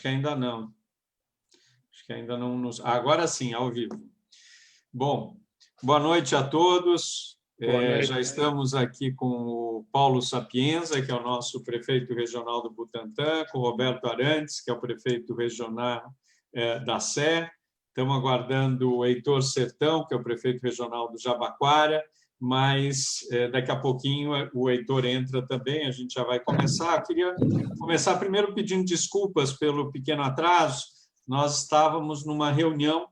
que ainda não. Acho que ainda não nos... Agora sim, ao vivo. Bom, boa noite a todos. Já estamos aqui com o Paulo Sapienza, que é o nosso prefeito regional do Butantã, com o Roberto Arantes, que é o prefeito regional da Sé. Estamos aguardando o Heitor Sertão, que é o prefeito regional do Jabaquara, mas daqui a pouquinho o Heitor entra também, a gente já vai começar. Eu queria começar primeiro pedindo desculpas pelo pequeno atraso. Nós estávamos numa reunião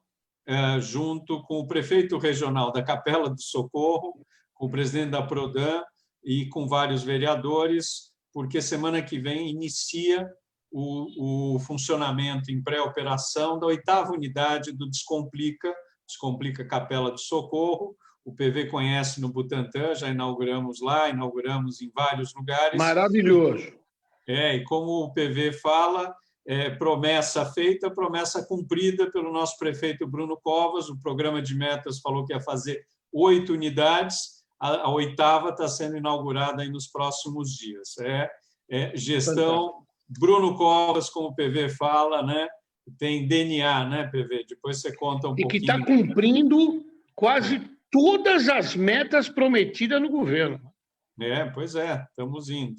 junto com o prefeito regional da Capela do Socorro, com o presidente da Prodan e com vários vereadores, porque semana que vem inicia o funcionamento em pré-operação da 8ª unidade do Descomplica Capela do Socorro. O PV conhece no Butantã, já inauguramos lá, inauguramos em vários lugares. Maravilhoso. E como o PV fala, promessa feita, promessa cumprida pelo nosso prefeito Bruno Covas. O programa de metas falou que ia fazer 8 unidades, a 8ª está sendo inaugurada aí nos próximos dias. Gestão, Bruno Covas, como o PV fala, né? Tem DNA, né, PV? Depois você conta um pouquinho. E que está cumprindo quase todas as metas prometidas no governo. Pois é, estamos indo.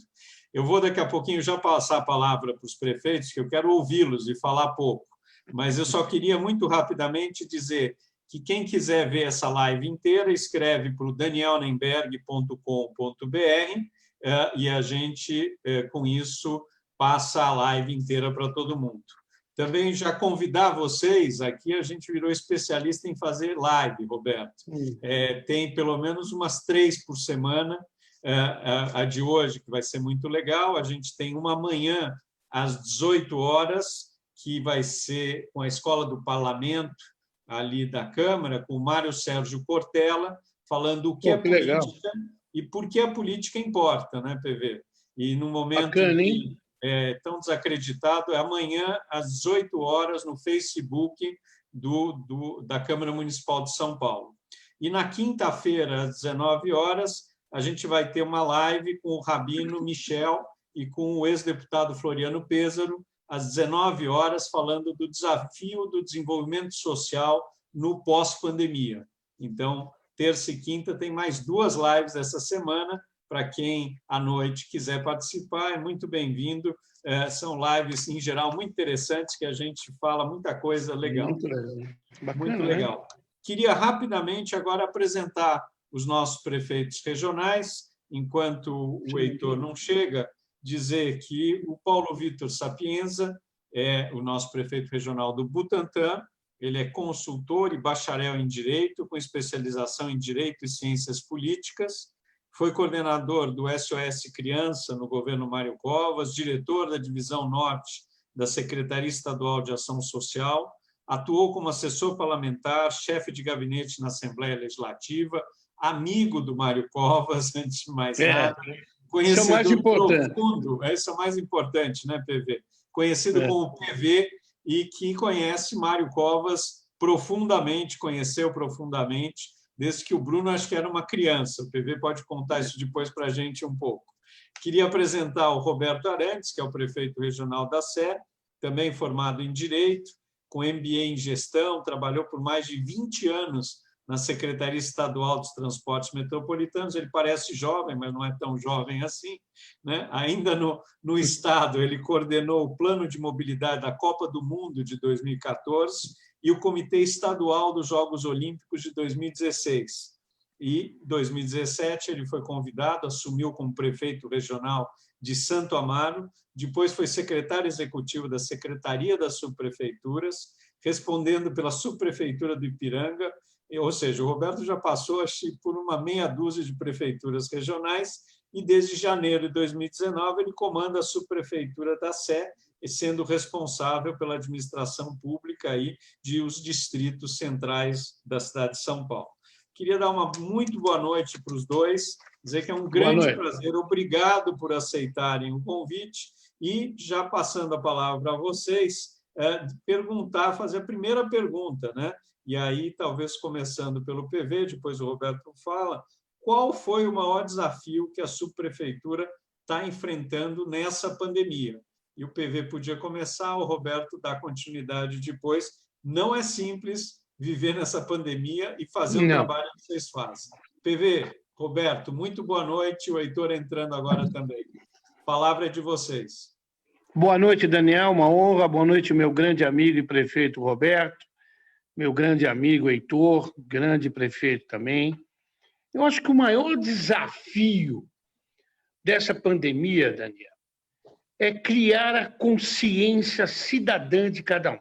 Eu vou daqui a pouquinho já passar a palavra para os prefeitos, que eu quero ouvi-los e falar pouco, mas eu só queria muito rapidamente dizer que quem quiser ver essa live inteira, escreve para o danielnenberg.com.br e a gente, com isso, passa a live inteira para todo mundo. Também já convidar vocês, aqui a gente virou especialista em fazer live, Roberto. Tem pelo menos umas 3 por semana, a de hoje, que vai ser muito legal. A gente tem uma amanhã, às 18 horas, que vai ser com a Escola do Parlamento, ali da Câmara, com o Mário Sérgio Cortella, falando o que é política e por que a política importa, né, PV? E no momento bacana, que tão desacreditado, é amanhã, às 18 horas, no Facebook da Câmara Municipal de São Paulo. E na quinta-feira, às 19 horas, a gente vai ter uma live com o Rabino Michel e com o ex-deputado Floriano Pêssaro, às 19 horas, falando do desafio do desenvolvimento social no pós-pandemia. Então, terça e quinta tem mais 2 lives essa semana. Para quem, à noite, quiser participar, é muito bem-vindo. São lives, em geral, muito interessantes, que a gente fala muita coisa legal. Muito legal. Bacana, muito legal. Né? Queria rapidamente agora apresentar os nossos prefeitos regionais, enquanto o Heitor não chega, dizer que o Paulo Vitor Sapienza é o nosso prefeito regional do Butantã. Ele é consultor e bacharel em Direito, com especialização em Direito e Ciências Políticas. Foi coordenador do SOS Criança no governo Mário Covas, diretor da Divisão Norte da Secretaria Estadual de Ação Social, atuou como assessor parlamentar, chefe de gabinete na Assembleia Legislativa, amigo do Mário Covas, antes de mais nada, conhecedor isso é mais importante. profundo, isso é o mais importante, né, PV? Conhecido como PV e que conhece Mário Covas profundamente, conheceu profundamente, desde que o Bruno, acho que era uma criança. O PV pode contar isso depois para a gente um pouco. Queria apresentar o Roberto Arantes, que é o prefeito regional da Sé, também formado em Direito, com MBA em Gestão, trabalhou por mais de 20 anos na Secretaria Estadual dos Transportes Metropolitanos. Ele parece jovem, mas não é tão jovem assim, né? Ainda no Estado, ele coordenou o Plano de Mobilidade da Copa do Mundo de 2014 e o Comitê Estadual dos Jogos Olímpicos de 2016. E, em 2017, ele foi convidado, assumiu como prefeito regional de Santo Amaro, depois foi secretário executivo da Secretaria das Subprefeituras, respondendo pela Subprefeitura do Ipiranga, ou seja, o Roberto já passou, acho, por uma meia dúzia de prefeituras regionais e, desde janeiro de 2019, ele comanda a Subprefeitura da Sé, sendo responsável pela administração pública aí dos distritos centrais da cidade de São Paulo. Queria dar uma muito boa noite para os dois, dizer que é um grande prazer, obrigado por aceitarem o convite e, já passando a palavra a vocês, fazer a primeira pergunta, né? E aí, talvez começando pelo PV, depois o Roberto fala, qual foi o maior desafio que a subprefeitura está enfrentando nessa pandemia? e o PV podia começar, o Roberto dá continuidade depois. Não é simples viver nessa pandemia e fazer o Não. trabalho que vocês fazem. PV, Roberto, muito boa noite, o Heitor entrando agora também. A palavra é de vocês. Boa noite, Daniel, uma honra. Boa noite, meu grande amigo e prefeito Roberto, meu grande amigo Heitor, grande prefeito também. Eu acho que o maior desafio dessa pandemia, Daniel, é criar a consciência cidadã de cada um.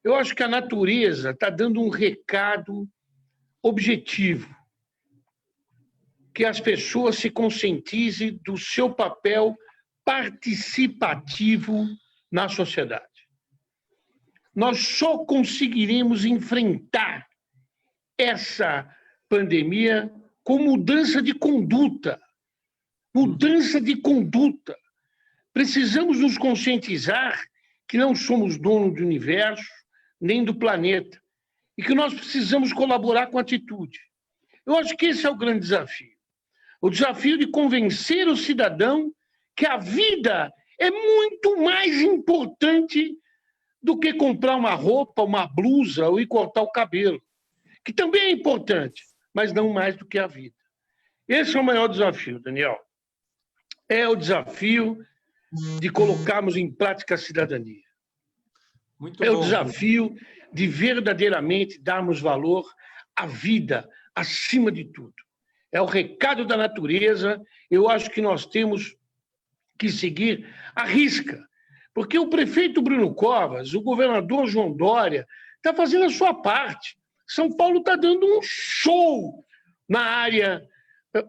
Eu acho que a natureza está dando um recado objetivo, que as pessoas se conscientizem do seu papel participativo na sociedade. Nós só conseguiremos enfrentar essa pandemia com mudança de conduta. Mudança de conduta. Precisamos nos conscientizar que não somos donos do universo, nem do planeta, e que nós precisamos colaborar com atitude. Eu acho que esse é o grande desafio. O desafio de convencer o cidadão que a vida é muito mais importante do que comprar uma roupa, uma blusa ou ir cortar o cabelo, que também é importante, mas não mais do que a vida. Esse é o maior desafio, Daniel. É o desafio de colocarmos em prática a cidadania. Muito é bom. O desafio de verdadeiramente darmos valor à vida acima de tudo. É o recado da natureza. Eu acho que nós temos que seguir à risca, porque o prefeito Bruno Covas, o governador João Dória, está fazendo a sua parte. São Paulo está dando um show na área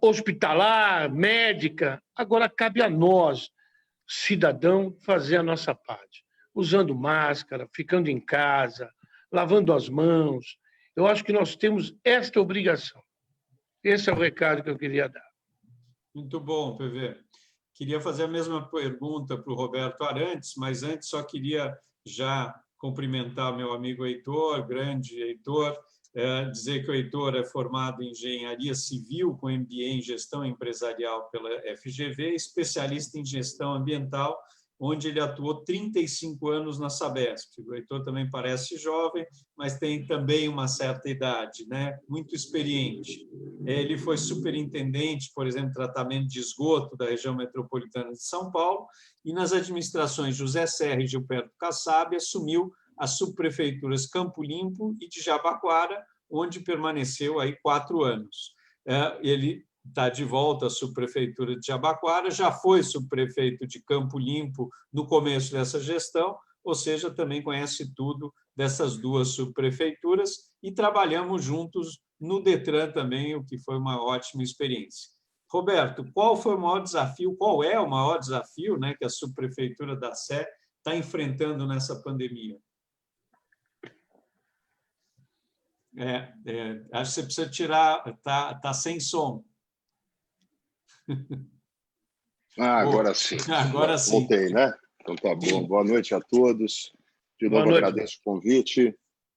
hospitalar, médica. Agora cabe a nós, cidadão, fazer a nossa parte, usando máscara, ficando em casa, lavando as mãos. Eu acho que nós temos esta obrigação. Esse é o recado que eu queria dar. Muito bom, PV. Queria fazer a mesma pergunta para o Roberto Arantes, mas antes só queria já cumprimentar meu amigo Heitor, grande Heitor, dizer que o Heitor é formado em Engenharia Civil com MBA em Gestão Empresarial pela FGV, especialista em Gestão Ambiental, onde ele atuou 35 anos na Sabesp. O Heitor também parece jovem, mas tem também uma certa idade, né? Muito experiente. Ele foi superintendente, por exemplo, tratamento de esgoto da região metropolitana de São Paulo, e nas administrações José Serra e Gilberto Kassab assumiu as subprefeituras Campo Limpo e de Jabaquara, onde permaneceu aí 4 anos. Ele está de volta à subprefeitura de Jabaquara, já foi subprefeito de Campo Limpo no começo dessa gestão, ou seja, também conhece tudo dessas duas subprefeituras e trabalhamos juntos no Detran também, o que foi uma ótima experiência. Roberto, qual foi o maior desafio, qual é o maior desafio, né, que a subprefeitura da Sé está enfrentando nessa pandemia? Acho que você precisa tirar, tá sem som. Agora sim. Agora sim. Voltei, né? Então tá bom. Boa noite a todos. De novo agradeço o convite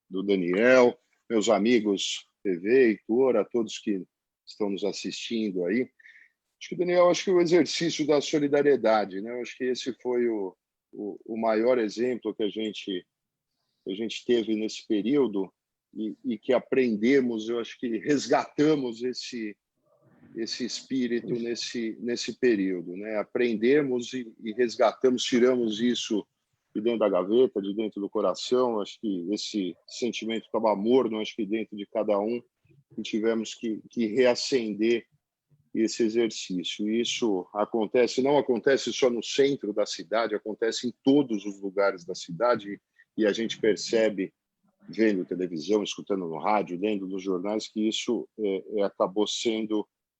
do Daniel, meus amigos PV, Heitor, a todos que estão nos assistindo aí. Acho que, Daniel, o exercício da solidariedade, né? Acho que esse foi o maior exemplo que a gente teve nesse período e que aprendemos, eu acho que resgatamos esse espírito nesse período, né? Aprendemos e resgatamos, tiramos isso de dentro da gaveta, de dentro do coração. Acho que esse sentimento estava morno, acho que dentro de cada um, e tivemos que reacender esse exercício. E isso não acontece só no centro da cidade, acontece em todos os lugares da cidade, e a gente percebe, vendo televisão, escutando no rádio, lendo nos jornais, que isso acabou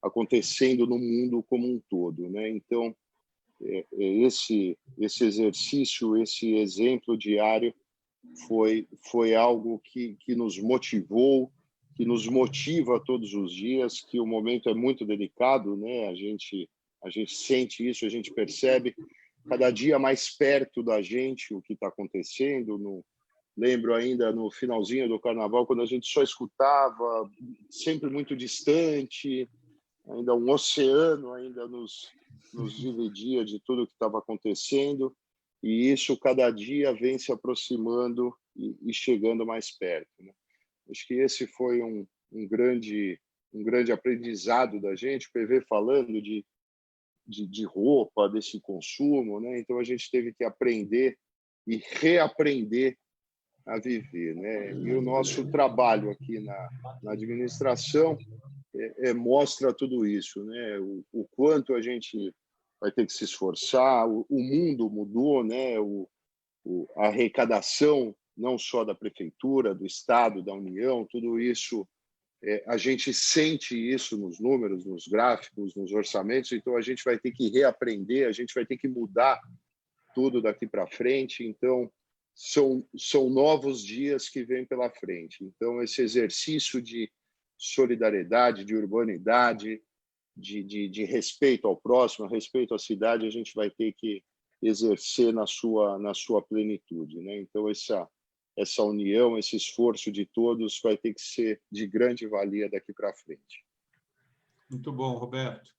acontecendo no mundo como um todo, né? Então, esse exercício, esse exemplo diário foi algo que nos motivou, que nos motiva todos os dias, que o momento é muito delicado, né? A gente sente isso, a gente percebe cada dia mais perto da gente o que está acontecendo. Lembro ainda no finalzinho do Carnaval, quando a gente só escutava, sempre muito distante, ainda um oceano ainda nos dividia de tudo que estava acontecendo, e isso cada dia vem se aproximando e chegando mais perto, né? Acho que esse foi um grande aprendizado da gente, o PV falando de roupa, desse consumo, né? Então a gente teve que aprender e reaprender a viver, né? E o nosso trabalho aqui na administração mostra tudo isso, né? O quanto a gente vai ter que se esforçar, o mundo mudou, né? A arrecadação, não só da prefeitura, do Estado, da União, tudo isso, a gente sente isso nos números, nos gráficos, nos orçamentos, então a gente vai ter que reaprender, a gente vai ter que mudar tudo daqui para frente, então são novos dias que vêm pela frente. Então, esse exercício de solidariedade, de urbanidade, de respeito ao próximo, respeito à cidade, a gente vai ter que exercer na sua plenitude, né? Então, essa união, esse esforço de todos vai ter que ser de grande valia daqui para frente. Muito bom, Roberto.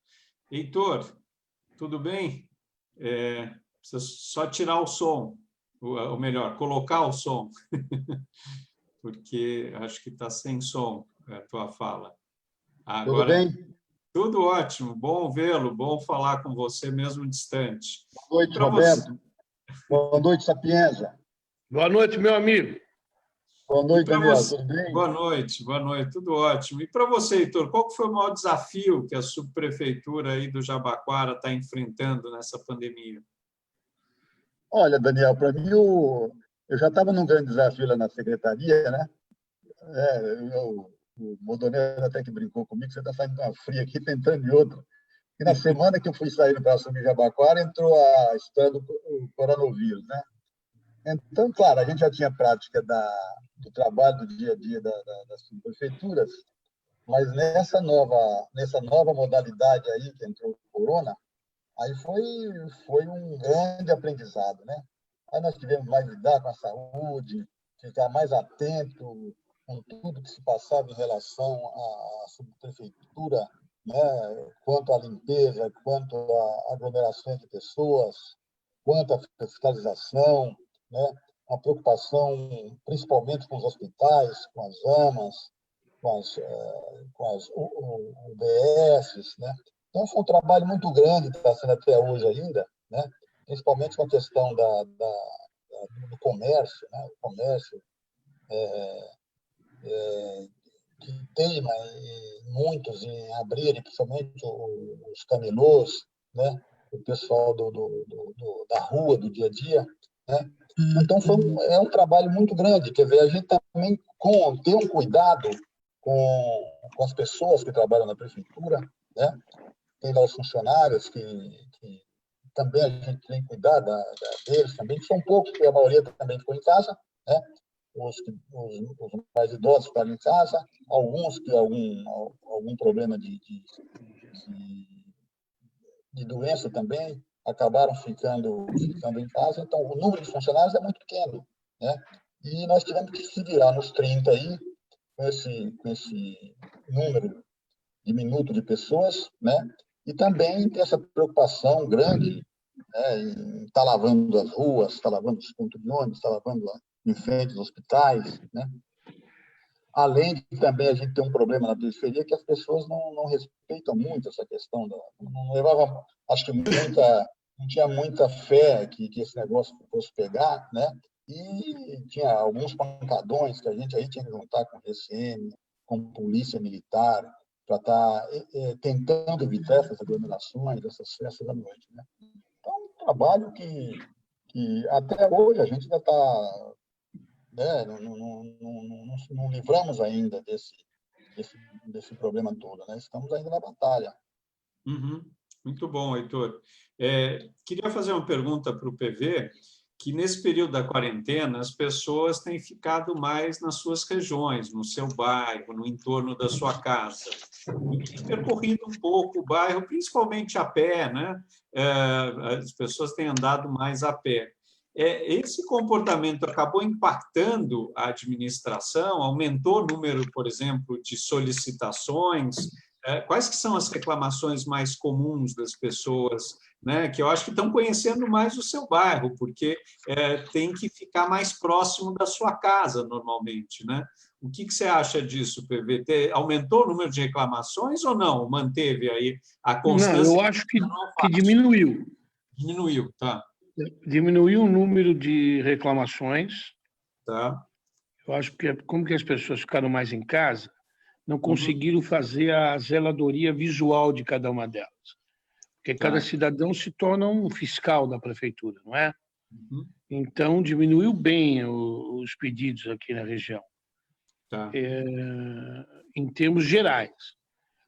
Heitor, tudo bem? Precisa só tirar o som, ou melhor, colocar o som, porque acho que está sem som a tua fala. Agora, tudo bem? Tudo ótimo, bom vê-lo, bom falar com você mesmo distante. Boa noite, Roberto. Boa noite, Sapienza. Boa noite, meu amigo. Boa noite, Daniel. Tudo bem? Boa noite, tudo ótimo. E para você, Heitor, qual foi o maior desafio que a subprefeitura aí do Jabaquara está enfrentando nessa pandemia? Olha, Daniel, para mim, eu já estava num grande desafio lá na secretaria, né? O Modoneiro até que brincou comigo, você está saindo de uma fria aqui, tentando de outra. E na semana que eu fui sair para assumir Jabaquara, entrou a história do coronavírus, né? Então, claro, a gente já tinha prática do trabalho do dia a dia das subprefeituras, mas nessa nova modalidade aí que entrou o corona, aí foi um grande aprendizado, né? Aí nós tivemos mais lidar com a saúde, ficar mais atento com tudo que se passava em relação à subprefeitura, né? Quanto à limpeza, quanto à aglomeração de pessoas, quanto à fiscalização, né? A preocupação principalmente com os hospitais, com as AMAs, com as UBSs, né? Então, foi um trabalho muito grande que está sendo até hoje ainda, né? Principalmente com a questão do comércio, né? O comércio que teima muitos em abrirem, principalmente os camelôs, né? O pessoal da rua, do dia a dia, né? Então, é um trabalho muito grande. Quer dizer, a gente também tem um cuidado com as pessoas que trabalham na prefeitura, né? Tem lá os funcionários que também a gente tem que cuidar deles também, que são poucos, porque a maioria também ficou em casa, né? Os mais idosos ficaram em casa, alguns que algum problema de doença também acabaram ficando em casa. Então, o número de funcionários é muito pequeno, né? E nós tivemos que se virar nos 30 aí, com esse número diminuto de pessoas, né? E também ter essa preocupação grande, né, em estar lavando as ruas, estar lavando os pontos de ônibus, estar lavando lá em frente aos hospitais, né? Além de também a gente ter um problema na periferia que as pessoas não respeitam muito essa questão não levava, acho que não tinha muita fé que esse negócio fosse pegar, né? E tinha alguns pancadões que a gente aí tinha que juntar com o RCM, com polícia militar, para estar tentando evitar essas aglomerações, essas festas à noite, né? Então, um trabalho que até hoje a gente ainda está, né, não livramos ainda desse problema todo, né? Estamos ainda na batalha. Uhum. Muito bom, Heitor. Queria fazer uma pergunta para o PV, que nesse período da quarentena as pessoas têm ficado mais nas suas regiões, no seu bairro, no entorno da sua casa, e têm percorrido um pouco o bairro, principalmente a pé, né? As pessoas têm andado mais a pé. Esse comportamento acabou impactando a administração, aumentou o número, por exemplo, de solicitações, quais que são as reclamações mais comuns das pessoas, né? Que eu acho que estão conhecendo mais o seu bairro, porque tem que ficar mais próximo da sua casa, normalmente, né? O que você acha disso, PV? Aumentou o número de reclamações ou não? Manteve aí a Não, constância? eu acho Não é que fácil. diminuiu. Diminuiu, tá. Diminuiu o número de reclamações. Tá. Eu acho que como que as pessoas ficaram mais em casa, não Uhum. conseguiram fazer a zeladoria visual de cada uma delas. Porque cada cidadão se torna um fiscal da prefeitura, não é? Uhum. Então, diminuiu bem os pedidos aqui na região, Tá. em termos gerais.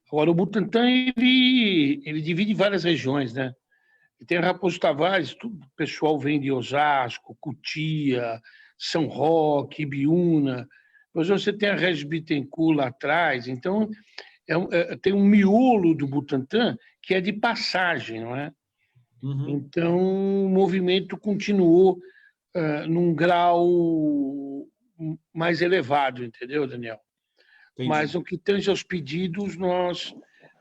Agora, o Butantã, ele divide várias regiões, né? E tem Raposo Tavares, o pessoal vem de Osasco, Cotia, São Roque, Ibiúna. Depois você tem a Regis Bittencourt lá atrás. Então, tem um miolo do Butantã que é de passagem, não é? Uhum. Então, o movimento continuou num grau mais elevado, entendeu, Daniel? Entendi. Mas, no que tange aos pedidos, nós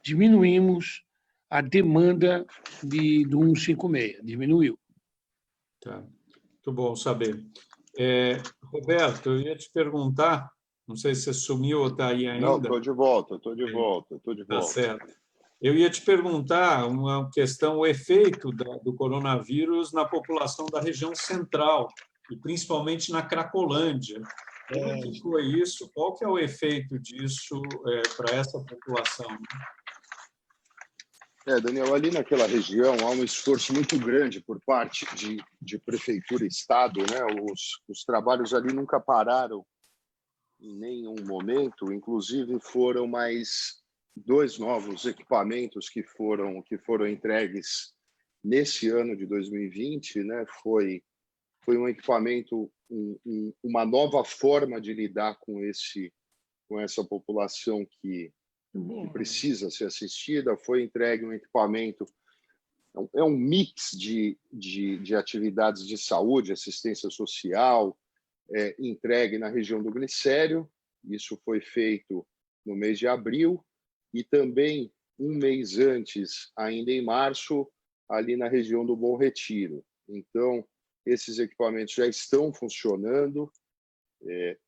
diminuímos a demanda do 156, diminuiu. Tá. Muito bom saber. Roberto, eu ia te perguntar, não sei se você sumiu ou está aí ainda. Não, estou de volta. Tá certo. Eu ia te perguntar uma questão, o efeito do coronavírus na população da região central, e principalmente na Cracolândia. Como que foi isso? Qual que é o efeito disso para essa população? Daniel, ali naquela região há um esforço muito grande por parte de prefeitura e Estado, né? Os trabalhos ali nunca pararam em nenhum momento, inclusive foram mais 2 novos equipamentos que foram entregues nesse ano de 2020, né? Foi um equipamento, uma nova forma de lidar com essa população que precisa ser assistida. Foi entregue um equipamento, é um mix de atividades de saúde, assistência social, entregue na região do Glicério. Isso foi feito no mês de abril, e também um mês antes, ainda em março, ali na região do Bom Retiro. Então, esses equipamentos já estão funcionando.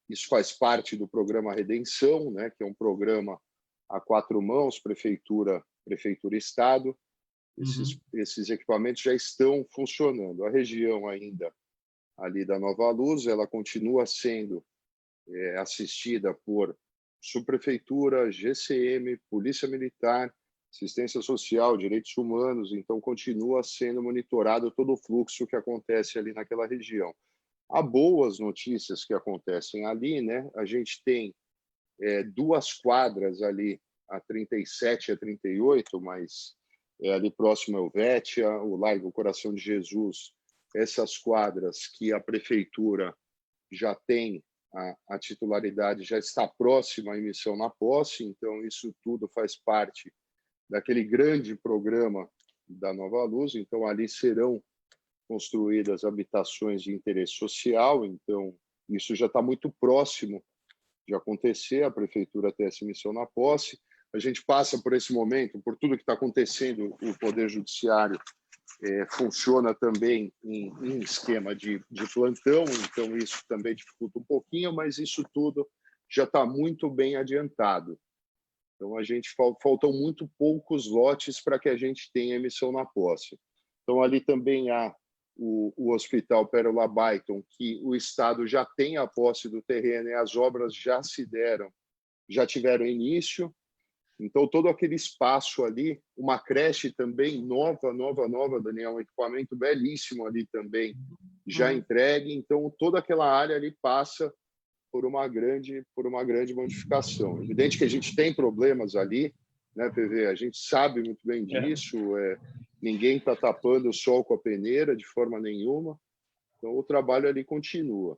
Isso faz parte do programa Redenção, né, que é um programa a 4 mãos, prefeitura e Estado. Esses equipamentos já estão funcionando. A região ainda ali da Nova Luz, ela continua sendo assistida por subprefeitura, GCM, Polícia Militar, Assistência Social, Direitos Humanos. Então, continua sendo monitorado todo o fluxo que acontece ali naquela região. Há boas notícias que acontecem ali, né? A gente tem 2 quadras ali, a 37 e a 38, mas ali próximo ao Vétia, o Largo Coração de Jesus, essas quadras que a prefeitura já tem a titularidade, já está próxima à emissão na posse. Então, isso tudo faz parte daquele grande programa da Nova Luz. Então, ali serão construídas habitações de interesse social. Então, isso já está muito próximo de acontecer, a prefeitura ter essa emissão na posse. A gente passa por esse momento, por tudo que está acontecendo, o Poder Judiciário funciona também em esquema de plantão, então isso também dificulta um pouquinho, mas isso tudo já está muito bem adiantado. Então, a gente faltam muito poucos lotes para que a gente tenha emissão na posse. Então, ali também há o Hospital Pérola Baiton, que o Estado já tem a posse do terreno e as obras já tiveram início. Então, todo aquele espaço ali, uma creche também nova, Daniel, um equipamento belíssimo ali também, já entregue. Então, toda aquela área ali passa por uma grande modificação. Evidente que a gente tem problemas ali, né, PV? A gente sabe muito bem disso. Ninguém está tapando o sol com a peneira de forma nenhuma. Então, o trabalho ali continua.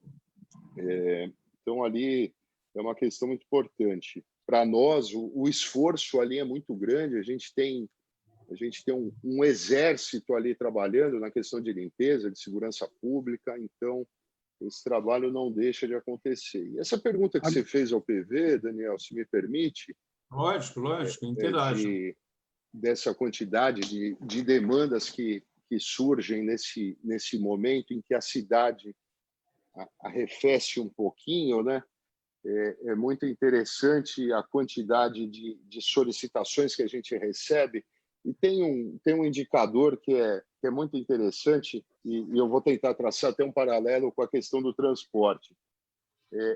Então, ali é uma questão muito importante. Para nós, o esforço ali é muito grande. A gente tem um exército ali trabalhando na questão de limpeza, de segurança pública. Então, esse trabalho não deixa de acontecer. E essa pergunta que você fez ao PV, Daniel, se me permite, Lógico, interage. Dessa quantidade de demandas que surgem nesse momento em que a cidade arrefece um pouquinho, né? É muito interessante a quantidade de solicitações que a gente recebe, e tem um indicador que é muito interessante, e eu vou tentar traçar até um paralelo com a questão do transporte.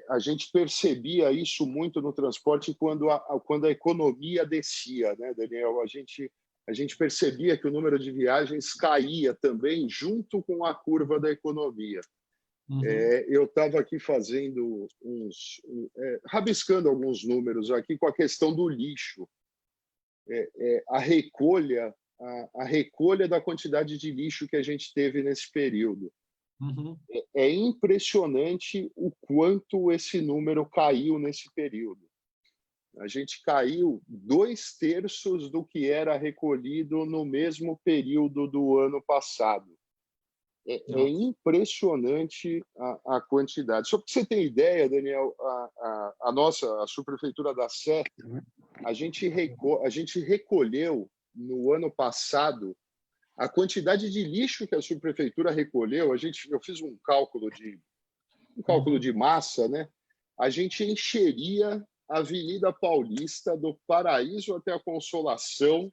A gente percebia isso muito no transporte quando a economia descia, né, Daniel? A gente percebia que o número de viagens caía também junto com a curva da economia. Uhum. Eu estava aqui fazendo rabiscando alguns números aqui com a questão do lixo. A recolha da quantidade de lixo que a gente teve nesse período. Uhum. É impressionante o quanto esse número caiu nesse período. A gente caiu 2/3 do que era recolhido no mesmo período do ano passado. É impressionante a quantidade. Só para você ter ideia, Daniel, a subprefeitura da Sé, a gente recolheu no ano passado a quantidade de lixo que a subprefeitura recolheu. Eu fiz um cálculo de massa, né? A gente encheria a Avenida Paulista do Paraíso até a Consolação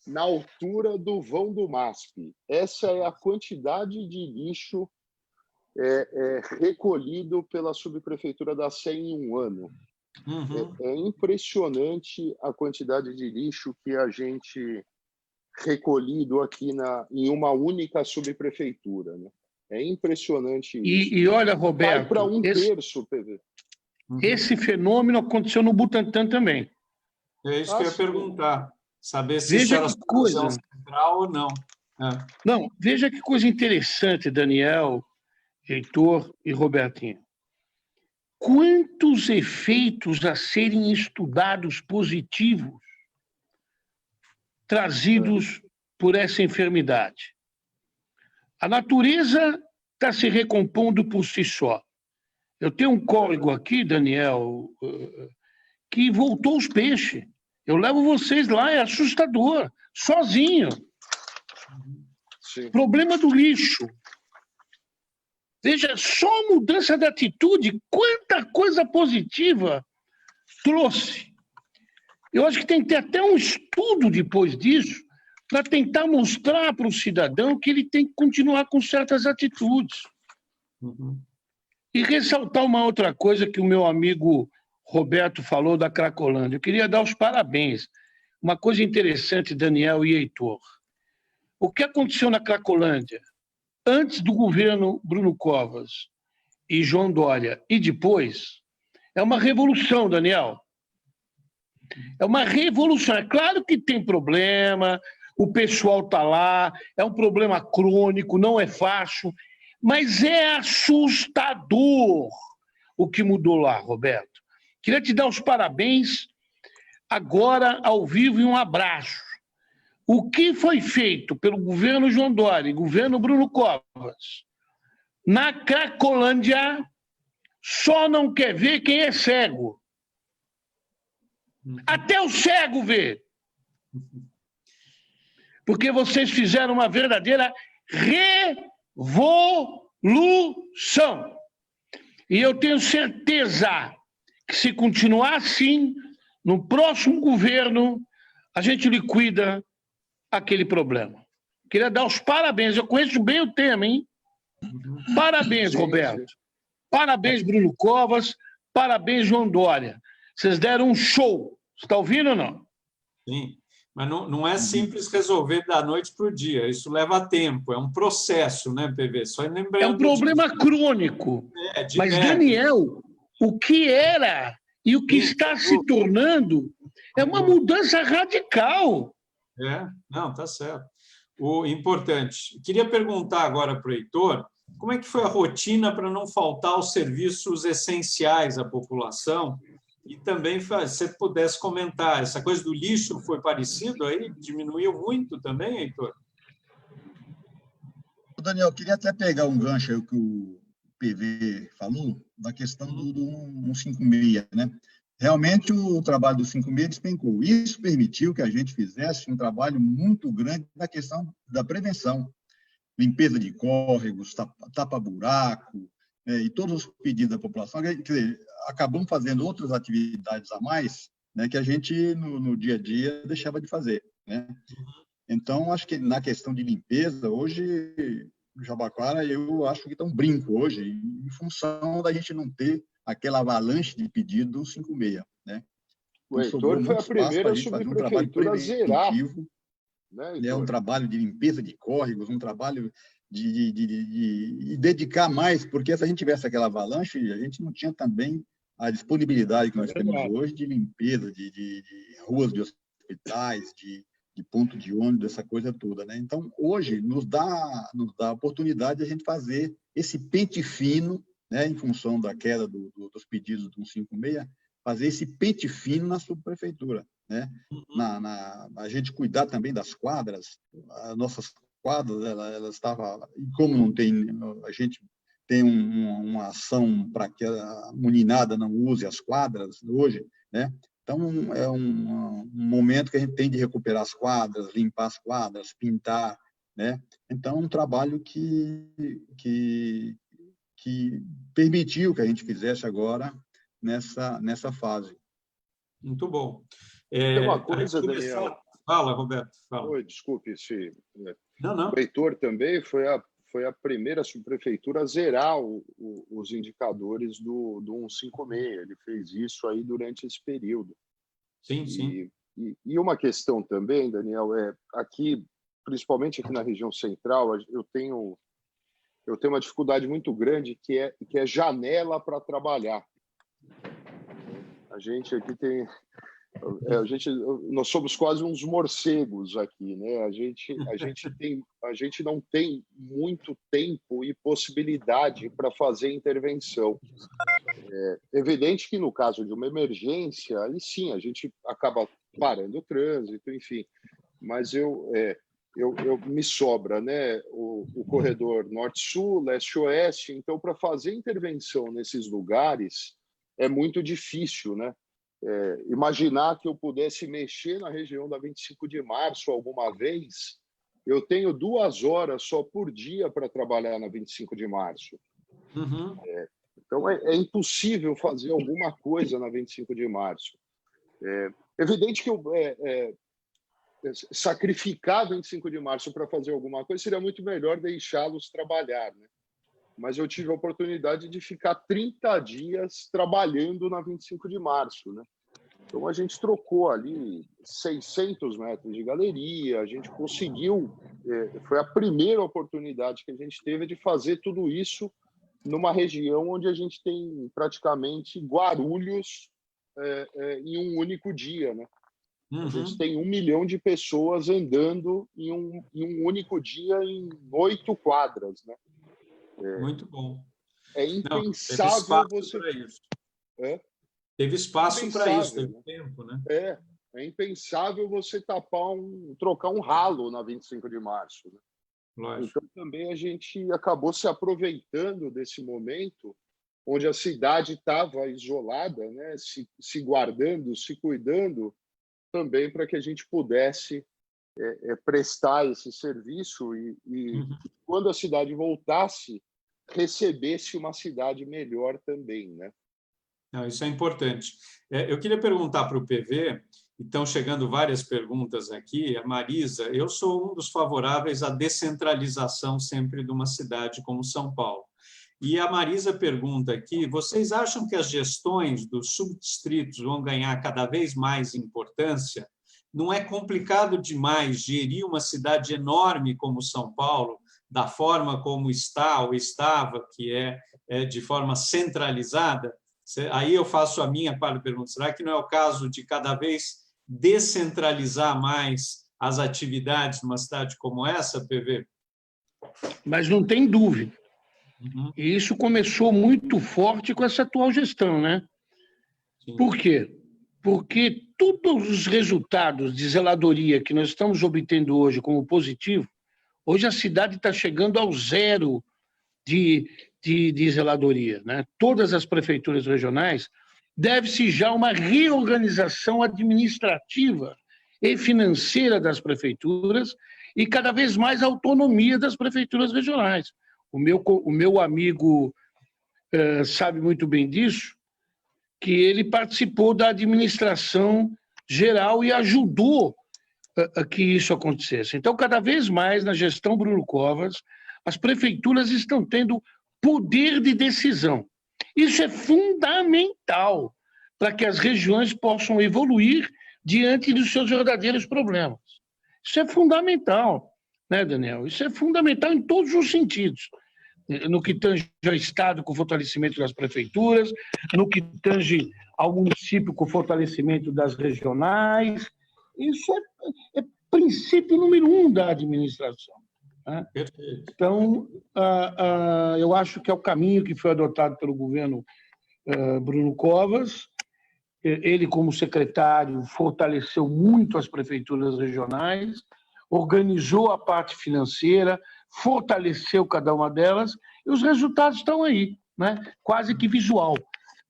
na altura do vão do MASP. Essa é a quantidade de lixo recolhido pela subprefeitura da Sé em um ano. Uhum. É impressionante a quantidade de lixo que a gente recolhido aqui em uma única subprefeitura, né? É impressionante isso. E olha, Roberto, vai para 1/3, PV. Esse fenômeno aconteceu no Butantã também. É isso que eu ia perguntar. Saber se Veja isso era que solução coisa. central ou não. Não, veja que coisa interessante, Daniel, Heitor e Robertinho. Quantos efeitos a serem estudados positivos trazidos por essa enfermidade. A natureza está se recompondo por si só. Eu tenho um córrego aqui, Daniel, que voltou os peixes. Eu levo vocês lá, é assustador, sozinho. Sim. Problema do lixo. Veja, só a mudança de atitude, quanta coisa positiva trouxe. Eu acho que tem que ter até um estudo depois disso para tentar mostrar para o cidadão que ele tem que continuar com certas atitudes. Uhum. E ressaltar uma outra coisa que o meu amigo Roberto falou da Cracolândia. Eu queria dar os parabéns. Uma coisa interessante, Daniel e Heitor. O que aconteceu na Cracolândia, antes do governo Bruno Covas e João Dória, e depois, é uma revolução, Daniel. É uma revolução. É claro que tem problema, o pessoal está lá, é um problema crônico, não é fácil, mas é assustador o que mudou lá, Roberto. Queria te dar os parabéns agora, ao vivo, e um abraço. O que foi feito pelo governo João Dória e governo Bruno Covas na Cracolândia só não quer ver quem é cego. Até o cego vê. Porque vocês fizeram uma verdadeira revolução. E eu tenho certeza que, se continuar assim, no próximo governo, a gente liquida aquele problema. Queria dar os parabéns. Eu conheço bem o tema, hein? Parabéns, Roberto. Parabéns, Bruno Covas. Parabéns, João Dória. Vocês deram um show. Você está ouvindo ou não? Sim, mas não é simples resolver da noite para o dia. Isso leva tempo, é um processo, né, PV? Só lembrando. É um problema crônico. Mas, Daniel, o que era e o que está se tornando é uma mudança radical. Não, está certo. O importante. Queria perguntar agora para o Heitor, como é que foi a rotina para não faltar os serviços essenciais à população? E também, se você pudesse comentar, essa coisa do lixo foi parecido aí? Diminuiu muito também, Heitor? Daniel, eu queria até pegar um gancho aí que o PV falou, da questão do 156, né? realmente o trabalho do 56 despencou. Isso permitiu que a gente fizesse um trabalho muito grande na questão da prevenção. Limpeza de córregos, tapa-buraco, e todos os pedidos da população. Quer dizer, acabamos fazendo outras atividades a mais, né, que a gente, no dia a dia, deixava de fazer, né? Então, acho que na questão de limpeza, hoje, no Jabaquara, eu acho que está um brinco hoje, em função da gente não ter aquela avalanche de pedido do 56, né? O Heitor foi a primeira subprefeitura a zerar. Né, é um trabalho de limpeza de córregos, um trabalho de dedicar mais, porque se a gente tivesse aquela avalanche, a gente não tinha também a disponibilidade que nós temos hoje de limpeza, de ruas de hospitais, de ponto de ônibus, essa coisa toda, né? Então, hoje, nos dá a oportunidade de a gente fazer esse pente fino, né, em função da queda dos pedidos do 156, fazer esse pente fino na subprefeitura, né? A gente cuidar também das quadras, as nossas quadras, elas estavam, e como não tem, a gente tem uma ação para que a meninada não use as quadras hoje, né? Então, é um momento que a gente tem de recuperar as quadras, limpar as quadras, pintar, né? Então, um trabalho que permitiu que a gente fizesse agora nessa fase. Muito bom. Tem uma coisa, Daniel. Fala, Roberto. Fala. Oi, desculpe. Não. O Heitor também foi a primeira subprefeitura a zerar os indicadores do 156. Ele fez isso aí durante esse período. Sim. E uma questão também, Daniel, aqui, principalmente aqui na região central, eu tenho uma dificuldade muito grande que é janela para trabalhar. A gente aqui tem... nós somos quase uns morcegos aqui, né? A gente não tem muito tempo e possibilidade para fazer intervenção. É evidente que no caso de uma emergência, aí sim a gente acaba parando o trânsito, enfim. Mas me sobra, né? O corredor norte-sul, leste-oeste. Então, para fazer intervenção nesses lugares é muito difícil, né? Imaginar que eu pudesse mexer na região da 25 de março alguma vez, eu tenho 2 horas só por dia para trabalhar na 25 de março. Uhum. Então, é impossível fazer alguma coisa na 25 de março. É evidente que sacrificar 25 de março para fazer alguma coisa seria muito melhor deixá-los trabalhar, né? Mas eu tive a oportunidade de ficar 30 dias trabalhando na 25 de março, né? Então, a gente trocou ali 600 metros de galeria, a gente conseguiu, foi a primeira oportunidade que a gente teve de fazer tudo isso numa região onde a gente tem praticamente Guarulhos em um único dia, né? Uhum. A gente tem 1 milhão de pessoas andando em um único dia em 8 quadras, né? Muito bom. É impensável você... Teve espaço para isso, teve tempo, né? É impensável você trocar um ralo na 25 de março, né? Lógico. Então, também a gente acabou se aproveitando desse momento onde a cidade estava isolada, né? Se guardando, se cuidando, também para que a gente pudesse prestar esse serviço e quando a cidade voltasse, recebesse uma cidade melhor também, né? Não, isso é importante. Eu queria perguntar para o PV, estão chegando várias perguntas aqui. A Marisa, eu sou um dos favoráveis à descentralização sempre de uma cidade como São Paulo. E a Marisa pergunta aqui, vocês acham que as gestões dos subdistritos vão ganhar cada vez mais importância? Não é complicado demais gerir uma cidade enorme como São Paulo, da forma como está ou estava, que é de forma centralizada? Aí eu faço a minha parte da pergunta. Será que não é o caso de cada vez descentralizar mais as atividades numa cidade como essa, PV? Mas não tem dúvida. Uhum. E isso começou muito forte com essa atual gestão, né? Sim. Por quê? Porque todos os resultados de zeladoria que nós estamos obtendo hoje como positivo, hoje a cidade está chegando ao 0 de zeladoria, né? Todas as prefeituras regionais deve-se já uma reorganização administrativa e financeira das prefeituras e cada vez mais autonomia das prefeituras regionais. O meu amigo sabe muito bem disso, que ele participou da administração geral e ajudou a que isso acontecesse. Então, cada vez mais, na gestão Bruno Covas, as prefeituras estão tendo poder de decisão. Isso é fundamental para que as regiões possam evoluir diante dos seus verdadeiros problemas. Isso é fundamental, né, Daniel? Isso é fundamental em todos os sentidos. No que tange ao Estado, com o fortalecimento das prefeituras, no que tange ao município, com o fortalecimento das regionais. Isso é princípio número 1 da administração. Né? Então, eu acho que é o caminho que foi adotado pelo governo Bruno Covas. Ele, como secretário, fortaleceu muito as prefeituras regionais, organizou a parte financeira, fortaleceu cada uma delas, e os resultados estão aí, né? Quase que visual.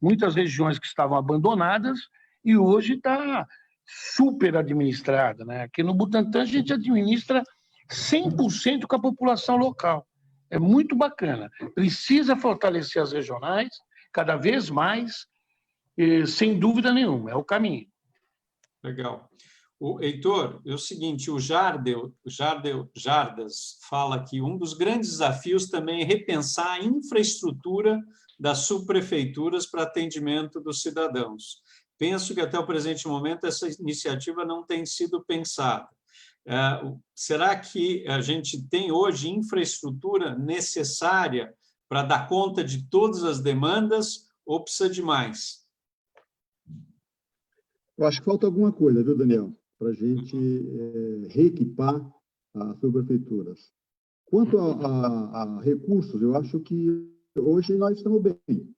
Muitas regiões que estavam abandonadas e hoje está super administrada. Né? Aqui no Butantã, a gente administra 100% com a população local. É muito bacana. Precisa fortalecer as regionais cada vez mais, sem dúvida nenhuma, é o caminho. Legal. Heitor, é o seguinte, o Jardas fala que um dos grandes desafios também é repensar a infraestrutura das subprefeituras para atendimento dos cidadãos. Penso que até o presente momento essa iniciativa não tem sido pensada. Será que a gente tem hoje infraestrutura necessária para dar conta de todas as demandas ou precisa de mais? Eu acho que falta alguma coisa, viu, Daniel? Para a gente reequipar as subprefeituras. Quanto a recursos, eu acho que hoje nós estamos bem.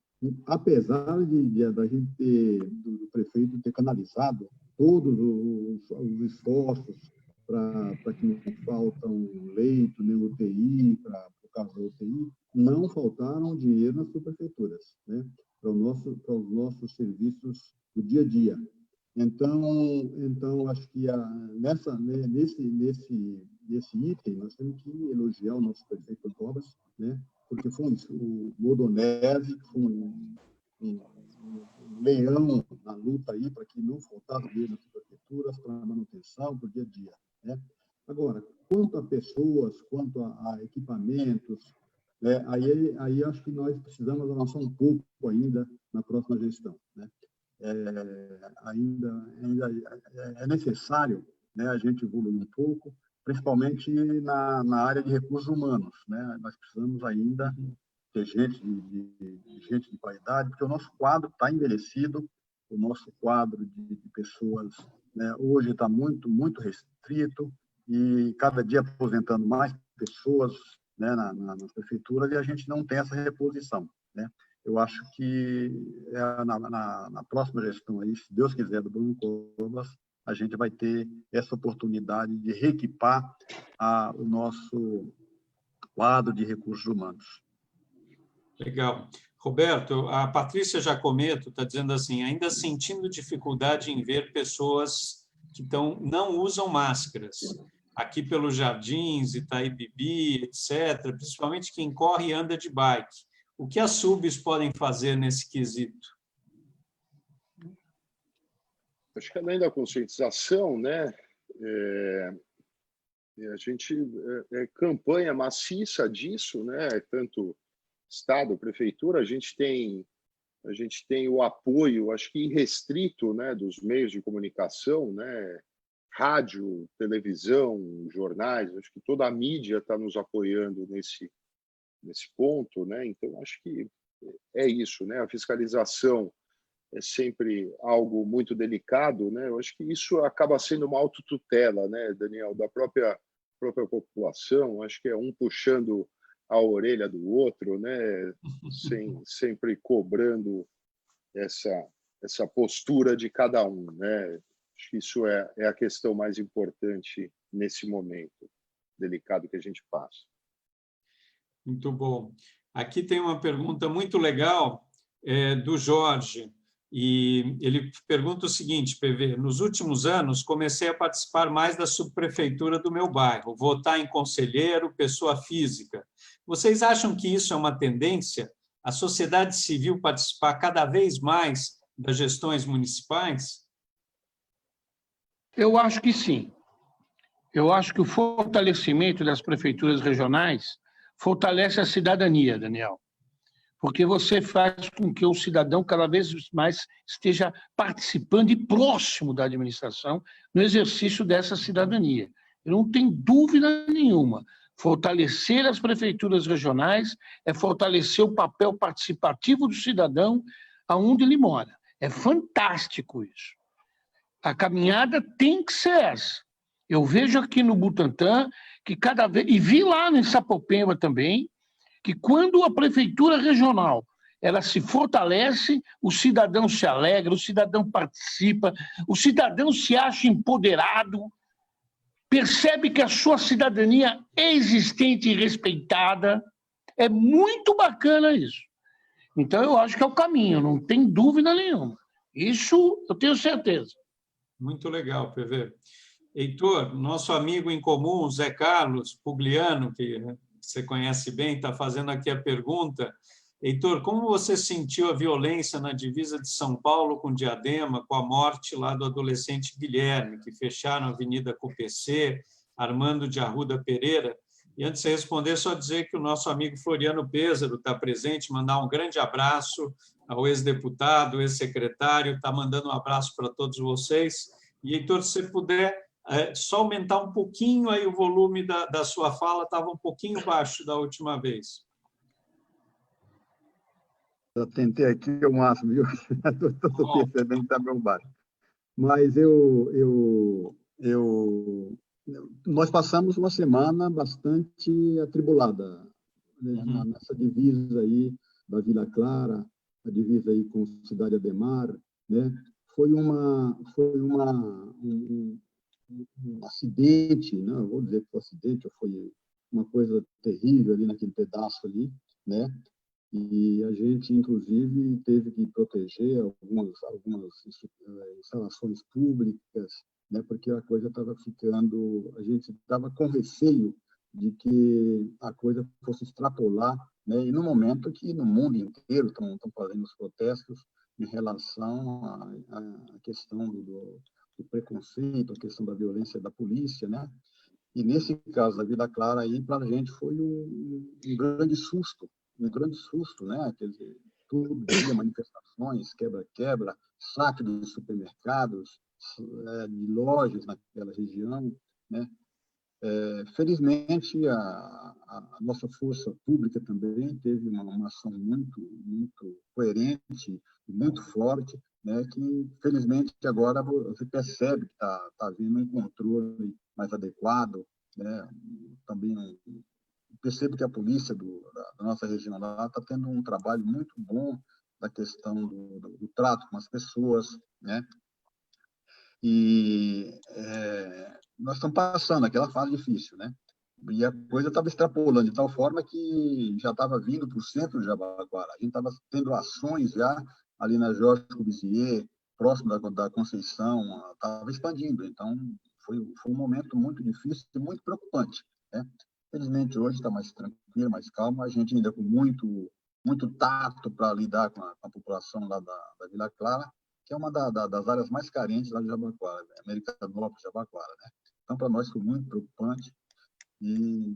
Apesar da gente do prefeito ter canalizado todos os esforços para que não faltam leito, nem UTI, para o caso da UTI, não faltaram dinheiro nas subprefeituras, né? Para os nossos serviços do dia a dia. Então acho que nesse item nós temos que elogiar o nosso prefeito Covas, né? Porque foi o Modonese, que foi um leão na luta aí para que não faltasse dinheiro nas prefeituras para a manutenção, para o dia a dia. Né? Agora, quanto a pessoas, quanto a equipamentos, né? Aí acho que nós precisamos avançar um pouco ainda na próxima gestão. Né? Ainda é necessário, né, a gente evoluir um pouco, principalmente na área de recursos humanos. Né? Nós precisamos ainda ter gente de qualidade, porque o nosso quadro está envelhecido, o nosso quadro de pessoas, né, hoje está muito, muito restrito, e cada dia aposentando mais pessoas, né, nas prefeituras, e a gente não tem essa reposição. Né? Eu acho que na próxima gestão, aí, se Deus quiser, do Bruno Covas, a gente vai ter essa oportunidade de reequipar o nosso quadro de recursos humanos. Legal. Roberto, a Patrícia Jacometo está dizendo assim, ainda sentindo dificuldade em ver pessoas que não usam máscaras, aqui pelos Jardins, Itaí-Bibi, etc., principalmente quem corre e anda de bike. O que as subs podem fazer nesse quesito? Acho que além da conscientização, né, a gente campanha maciça disso, né, tanto Estado, Prefeitura, a gente tem o apoio, acho que irrestrito, né, dos meios de comunicação, né, rádio, televisão, jornais, acho que toda a mídia está nos apoiando nesse ponto, né? Então acho que é isso, né? A fiscalização é sempre algo muito delicado, né? Eu acho que isso acaba sendo uma autotutela, né, Daniel, da própria população. Acho que é um puxando a orelha do outro, né? Sempre cobrando essa postura de cada um, né? Acho que isso é a questão mais importante nesse momento delicado que a gente passa. Muito bom. Aqui tem uma pergunta muito legal do Jorge, E ele pergunta o seguinte, PV, nos últimos anos comecei a participar mais da subprefeitura do meu bairro, votar em conselheiro, pessoa física. Vocês acham que isso é uma tendência? A sociedade civil participar cada vez mais das gestões municipais? Eu acho que sim. Eu acho que o fortalecimento das prefeituras regionais fortalece a cidadania, Daniel, porque você faz com que o cidadão cada vez mais esteja participando e próximo da administração no exercício dessa cidadania. Eu não tenho dúvida nenhuma. Fortalecer as prefeituras regionais é fortalecer o papel participativo do cidadão aonde ele mora. É fantástico isso. A caminhada tem que ser essa. Eu vejo aqui no Butantã que cada vez, e vi lá em Sapopemba também, que quando a prefeitura regional ela se fortalece, o cidadão se alegra, o cidadão participa, o cidadão se acha empoderado, percebe que a sua cidadania é existente e respeitada. É muito bacana isso. Então, eu acho que é o caminho, não tem dúvida nenhuma. Isso eu tenho certeza. Muito legal, PV. Heitor, nosso amigo em comum, Zé Carlos Pugliano, que você conhece bem, está fazendo aqui a pergunta. Heitor, como você sentiu a violência na divisa de São Paulo com Diadema, com a morte lá do adolescente Guilherme, que fecharam a Avenida Cupecê, Armando de Arruda Pereira? E antes de responder, só dizer que o nosso amigo Floriano Pêsaro está presente, mandar um grande abraço ao ex-deputado, ex-secretário, está mandando um abraço para todos vocês. E, Heitor, se você puder só aumentar um pouquinho aí o volume da sua fala, estava um pouquinho baixo da última vez. Eu tentei aqui o máximo, viu? Estou percebendo que está meio baixo. Mas nós passamos uma semana bastante atribulada, né? Nessa divisa aí da Vila Clara, a divisa aí com Cidade Ademar, né? Foi um acidente, não vou dizer que foi um acidente, foi uma coisa terrível ali naquele pedaço ali, né? E a gente, inclusive, teve que proteger algumas instalações públicas, né? Porque a coisa estava ficando, a gente estava com receio de que a coisa fosse extrapolar, né? E no momento que no mundo inteiro estão fazendo os protestos em relação à questão do preconceito, a questão da violência da polícia, né? E nesse caso da Vila Clara aí, para a gente foi um grande susto, né? Quer dizer, todo dia manifestações, quebra-quebra, saque dos supermercados, de lojas naquela região, né? Felizmente, a nossa força pública também teve uma ação muito coerente e muito forte, né, que, felizmente, agora você percebe que está havendo um controle mais adequado, né, também percebo que a polícia da nossa região lá está tendo um trabalho muito bom da questão do trato com as pessoas, né, e nós estamos passando aquela fase difícil, né? E a coisa estava extrapolando de tal forma que já estava vindo para o centro de Jabaquara. A gente estava tendo ações já ali na Jorge Cuvizier, próximo da Conceição, estava expandindo. Então, foi um momento muito difícil e muito preocupante, né? Felizmente, hoje está mais tranquilo, mais calmo. A gente ainda com muito tato para lidar com a população lá da Vila Clara, que é uma das áreas mais carentes lá de Jabaquara, né? Americanópolis, Jabaquara, né? Então, para nós foi muito preocupante e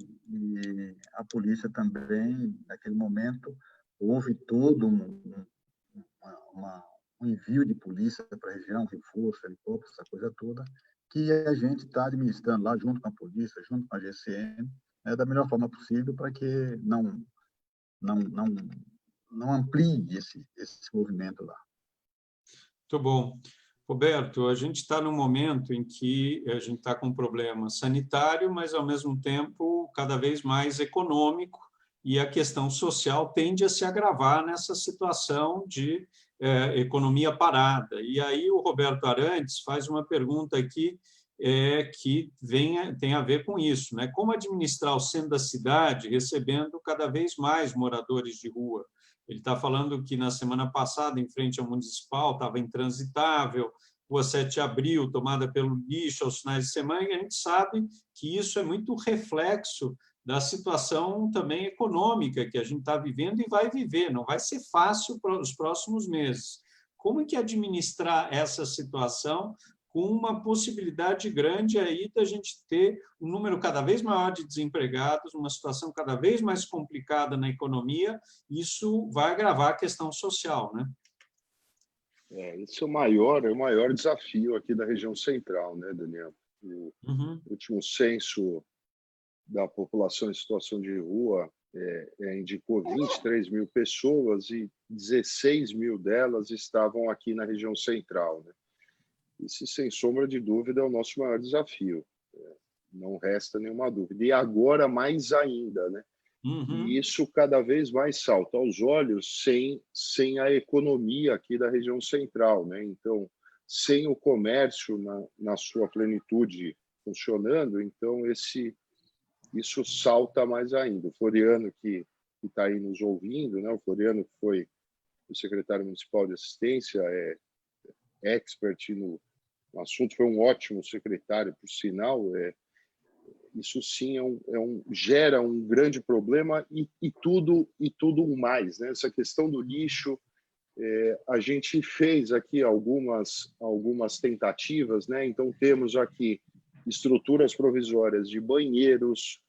a polícia também, naquele momento, houve todo um envio de polícia para a região, reforço, helicóptero, essa coisa toda, que a gente está administrando lá junto com a polícia, junto com a GCM, da melhor forma possível para que não amplie esse movimento lá. Muito bom. Roberto, a gente está num momento em que a gente está com um problema sanitário, mas, ao mesmo tempo, cada vez mais econômico, e a questão social tende a se agravar nessa situação de economia parada. E aí o Roberto Arantes faz uma pergunta aqui que tem a ver com isso, né? Como administrar o centro da cidade recebendo cada vez mais moradores de rua? Ele está falando que na semana passada, em frente ao Municipal, estava intransitável, Rua 7 de Abril, tomada pelo lixo aos finais de semana, e a gente sabe que isso é muito reflexo da situação também econômica que a gente está vivendo e vai viver, não vai ser fácil para os próximos meses. Como é que administrar essa situação com uma possibilidade grande aí da gente ter um número cada vez maior de desempregados, uma situação cada vez mais complicada na economia, isso vai agravar a questão social, né? Esse é o maior desafio aqui da região central, né, Daniel? O último censo da população em situação de rua indicou 23 mil pessoas e 16 mil delas estavam aqui na região central, né? Esse, sem sombra de dúvida, é o nosso maior desafio. Não resta nenhuma dúvida. E agora mais ainda, né? E isso cada vez mais salta aos olhos sem a economia aqui da região central, né? Então, sem o comércio na sua plenitude funcionando, então isso salta mais ainda. O Floriano, que está aí nos ouvindo, né? O Floriano, que foi o secretário municipal de assistência, expert no assunto, foi um ótimo secretário, por sinal. Isso sim gera um grande problema e tudo mais, né? Essa questão do lixo, a gente fez aqui algumas tentativas, né? Então temos aqui estruturas provisórias de banheiros,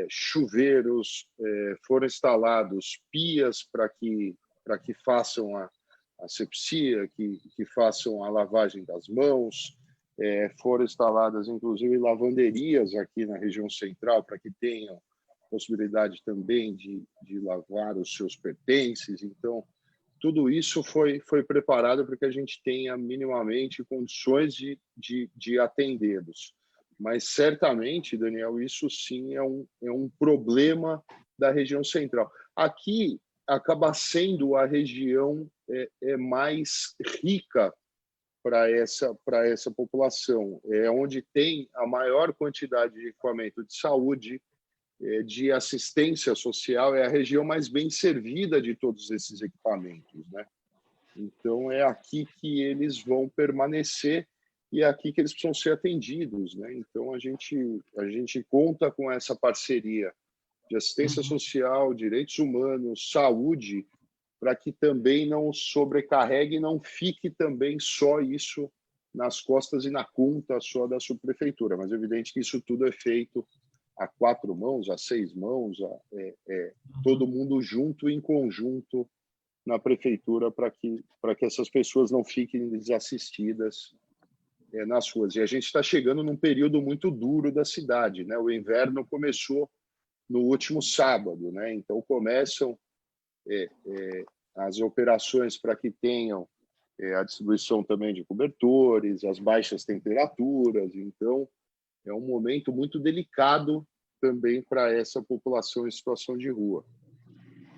chuveiros, foram instalados pias para que façam a asepsia, que façam a lavagem das mãos, foram instaladas, inclusive, lavanderias aqui na região central para que tenham possibilidade também de lavar os seus pertences. Então, tudo isso foi preparado para que a gente tenha minimamente condições de atendê-los. Mas, certamente, Daniel, isso sim é um problema da região central. Aqui acaba sendo a região mais rica para essa população. É onde tem a maior quantidade de equipamento de saúde, de assistência social, é a região mais bem servida de todos esses equipamentos, né? Então, é aqui que eles vão permanecer e é aqui que eles precisam ser atendidos, né? Então, a gente conta com essa parceria de assistência social, direitos humanos, saúde, para que também não sobrecarregue, não fique também só isso nas costas e na conta só da subprefeitura. Mas é evidente que isso tudo é feito a 4 mãos, a 6 mãos, todo mundo junto, em conjunto, na prefeitura, para que essas pessoas não fiquem desassistidas nas ruas. E a gente está chegando num período muito duro da cidade, né? O inverno começou no último sábado, né? Então começam as operações para que tenham a distribuição também de cobertores, as baixas temperaturas. Então, é um momento muito delicado também para essa população em situação de rua.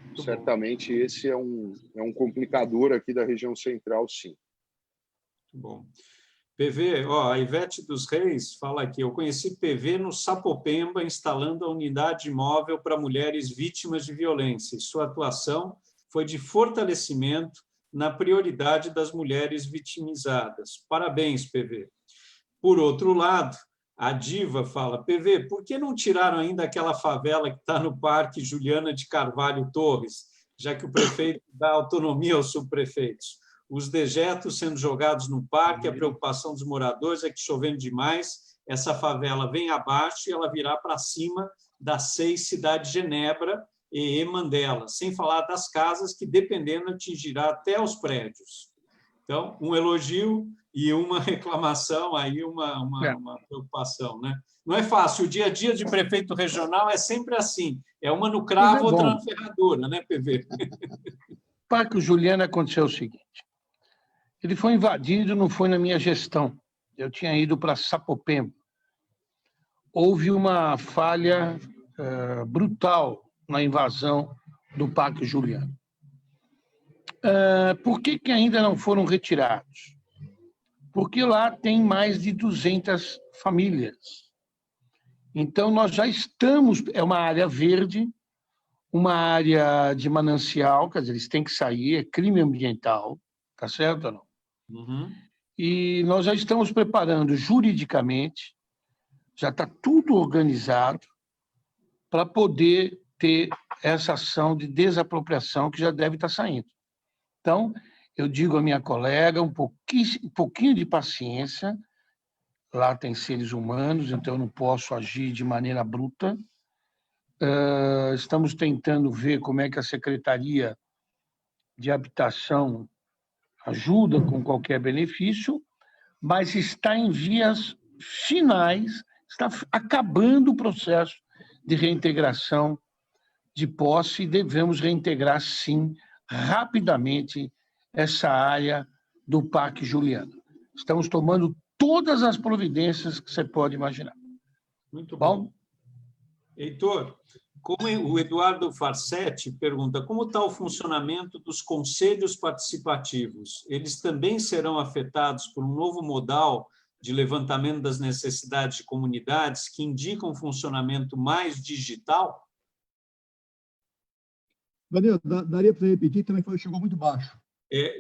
Muito certamente bom. Esse é um complicador aqui da região central, sim. Muito bom. PV, a Ivete dos Reis fala aqui, eu conheci PV no Sapopemba, instalando a unidade móvel para mulheres vítimas de violência, e sua atuação foi de fortalecimento na prioridade das mulheres vitimizadas. Parabéns, PV. Por outro lado, a Diva fala, PV, por que não tiraram ainda aquela favela que está no Parque Juliana de Carvalho Torres, já que o prefeito dá autonomia aos subprefeitos? Os dejetos sendo jogados no parque, a preocupação dos moradores é que, chovendo demais, essa favela vem abaixo e ela virá para cima das 6 cidades de Genebra e Mandela, sem falar das casas que, dependendo, atingirá até os prédios. Então, um elogio e uma reclamação, aí uma preocupação, né? Não é fácil, o dia a dia de prefeito regional é sempre assim, é uma no cravo, outra na ferradura, né, PV? Parque Juliana aconteceu o seguinte, ele foi invadido, não foi na minha gestão, eu tinha ido para Sapopemba. Houve uma falha brutal na invasão do Parque Juliana. Por que ainda não foram retirados? Porque lá tem mais de 200 famílias. Então, nós já estamos... É uma área verde, uma área de manancial, quer dizer, eles têm que sair, é crime ambiental, tá certo ou não? Uhum. E nós já estamos preparando juridicamente, já está tudo organizado para poder ter essa ação de desapropriação que já deve estar saindo. Então, eu digo à minha colega um pouquinho de paciência, lá tem seres humanos, então eu não posso agir de maneira bruta. Estamos tentando ver como é que a Secretaria de Habitação ajuda com qualquer benefício, mas está em vias finais, está acabando o processo de reintegração de posse e devemos reintegrar, sim, rapidamente essa área do Parque Juliano. Estamos tomando todas as providências que você pode imaginar. Muito bom. Heitor, o Eduardo Farsetti pergunta como está o funcionamento dos conselhos participativos? Eles também serão afetados por um novo modal de levantamento das necessidades de comunidades que indicam um funcionamento mais digital? Daniel, daria para repetir, também chegou muito baixo.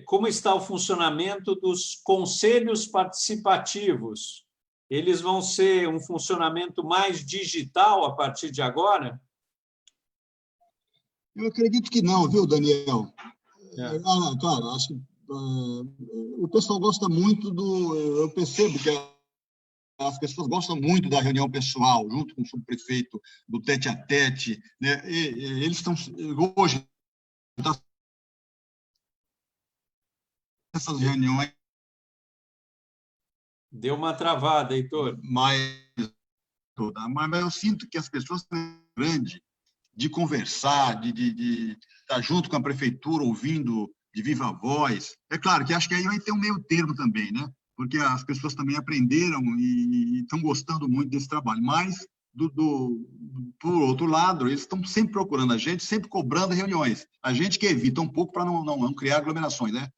Como está o funcionamento dos conselhos participativos? Eles vão ser um funcionamento mais digital a partir de agora? Eu acredito que não, viu, Daniel? Claro, acho que o pessoal gosta muito eu percebo que as pessoas gostam muito da reunião pessoal, junto com o subprefeito, do tete-a-tete, né? Eles estão hoje essas reuniões. Deu uma travada, Heitor. Mas eu sinto que as pessoas têm grande de conversar, de estar junto com a prefeitura, ouvindo de viva voz. É claro que acho que aí vai ter um meio termo também, né? Porque as pessoas também aprenderam e estão gostando muito desse trabalho. Mas, por outro lado, eles estão sempre procurando a gente, sempre cobrando reuniões. A gente que evita um pouco para não criar aglomerações, né?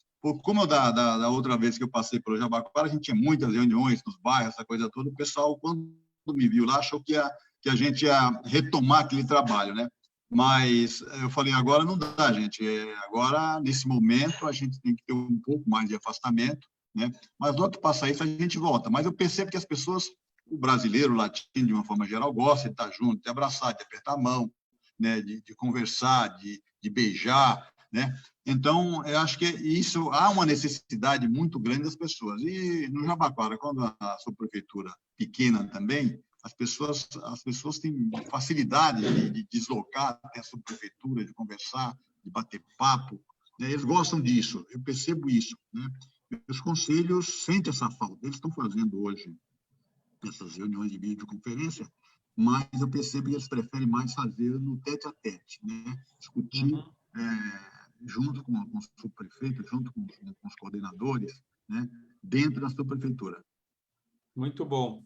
Como da outra vez que eu passei pelo Jabaquara, a gente tinha muitas reuniões nos bairros, essa coisa toda. O pessoal, quando me viu lá, achou que a gente ia retomar aquele trabalho, né? Mas eu falei, agora não dá, gente. Agora, nesse momento, a gente tem que ter um pouco mais de afastamento, né? Mas logo que passar isso, a gente volta. Mas eu percebo que as pessoas, o brasileiro, o latino, de uma forma geral, gosta de estar junto, de abraçar, de apertar a mão, né? De conversar, de beijar, né? Então, eu acho que isso há uma necessidade muito grande das pessoas. E no Jabaquara, quando a subprefeitura pequena também, as pessoas têm facilidade de deslocar até a subprefeitura, de conversar, de bater papo, né? Eles gostam disso, eu percebo isso, né? Os conselhos sentem essa falta. Eles estão fazendo hoje essas reuniões de videoconferência, mas eu percebo que eles preferem mais fazer no tete-a-tete, né? Discutir junto com o subprefeito, junto com os coordenadores, né? Dentro da subprefeitura. Muito bom.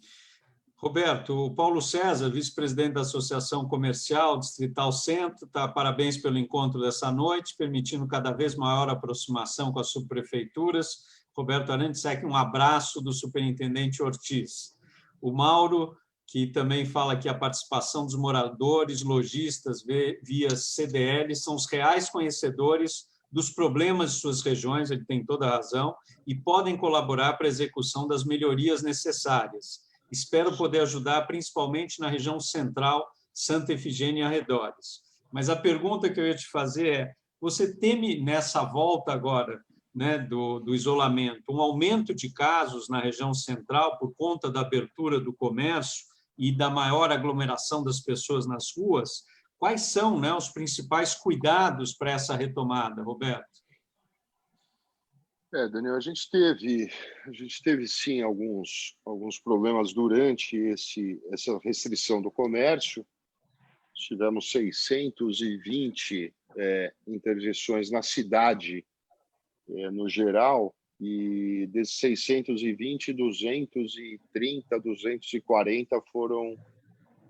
Roberto, o Paulo César, vice-presidente da Associação Comercial Distrital Centro, parabéns pelo encontro dessa noite, permitindo cada vez maior aproximação com as subprefeituras. Roberto Arantes, segue um abraço do superintendente Ortiz. O Mauro, que também fala que a participação dos moradores, lojistas, via CDL, são os reais conhecedores dos problemas de suas regiões, ele tem toda a razão, e podem colaborar para a execução das melhorias necessárias. Espero poder ajudar, principalmente na região central, Santa Efigênia e arredores. Mas a pergunta que eu ia te fazer é, você teme nessa volta agora, né, do isolamento, um aumento de casos na região central por conta da abertura do comércio e da maior aglomeração das pessoas nas ruas? Quais são, né, os principais cuidados para essa retomada, Roberto? Daniel, a gente teve sim alguns problemas durante essa restrição do comércio. Tivemos 620 interdições na cidade, no geral, e desses 620, 230, 240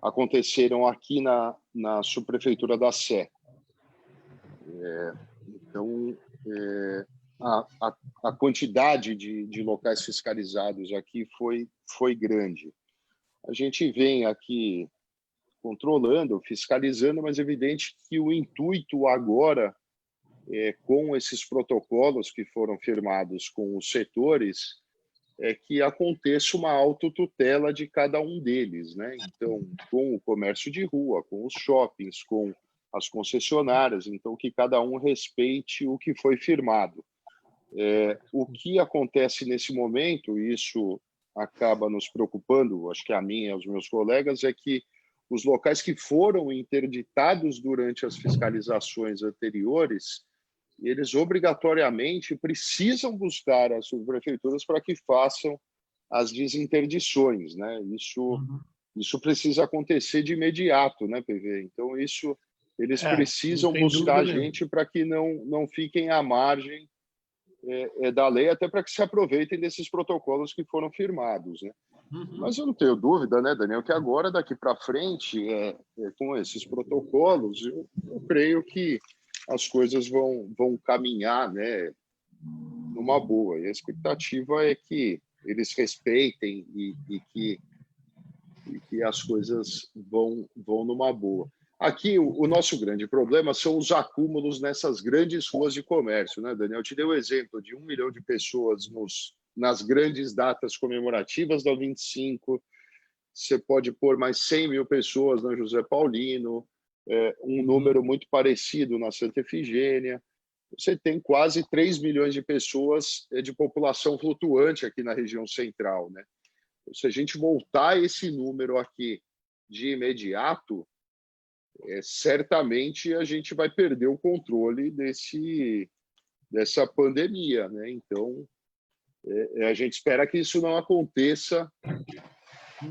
aconteceram aqui na subprefeitura da Sé. Então, a quantidade de locais fiscalizados aqui foi grande. A gente vem aqui controlando, fiscalizando, mas é evidente que o intuito agora, com esses protocolos que foram firmados com os setores, é que aconteça uma autotutela de cada um deles, né? Então, com o comércio de rua, com os shoppings, com as concessionárias, então que cada um respeite o que foi firmado. O que acontece nesse momento, e isso acaba nos preocupando, acho que a mim e aos meus colegas, é que os locais que foram interditados durante as fiscalizações anteriores, eles obrigatoriamente precisam buscar as subprefeituras para que façam as desinterdições, né? Isso precisa acontecer de imediato, né, PV? Então, isso eles precisam buscar a gente para que não fiquem à margem da lei, até para que se aproveitem desses protocolos que foram firmados, né? Mas eu não tenho dúvida, né, Daniel, que agora, daqui para frente, com esses protocolos, eu creio que as coisas vão caminhar, né, numa boa. E a expectativa é que eles respeitem e que as coisas vão numa boa. Aqui, o nosso grande problema são os acúmulos nessas grandes ruas de comércio, né, Daniel? Eu te dei o exemplo de 1 milhão de pessoas nas grandes datas comemorativas da 25, você pode pôr mais 100 mil pessoas na José Paulino, um número muito parecido na Santa Efigênia. Você tem quase 3 milhões de pessoas de população flutuante aqui na região central, né? Se a gente voltar esse número aqui de imediato, certamente a gente vai perder o controle dessa pandemia, né? Então, a gente espera que isso não aconteça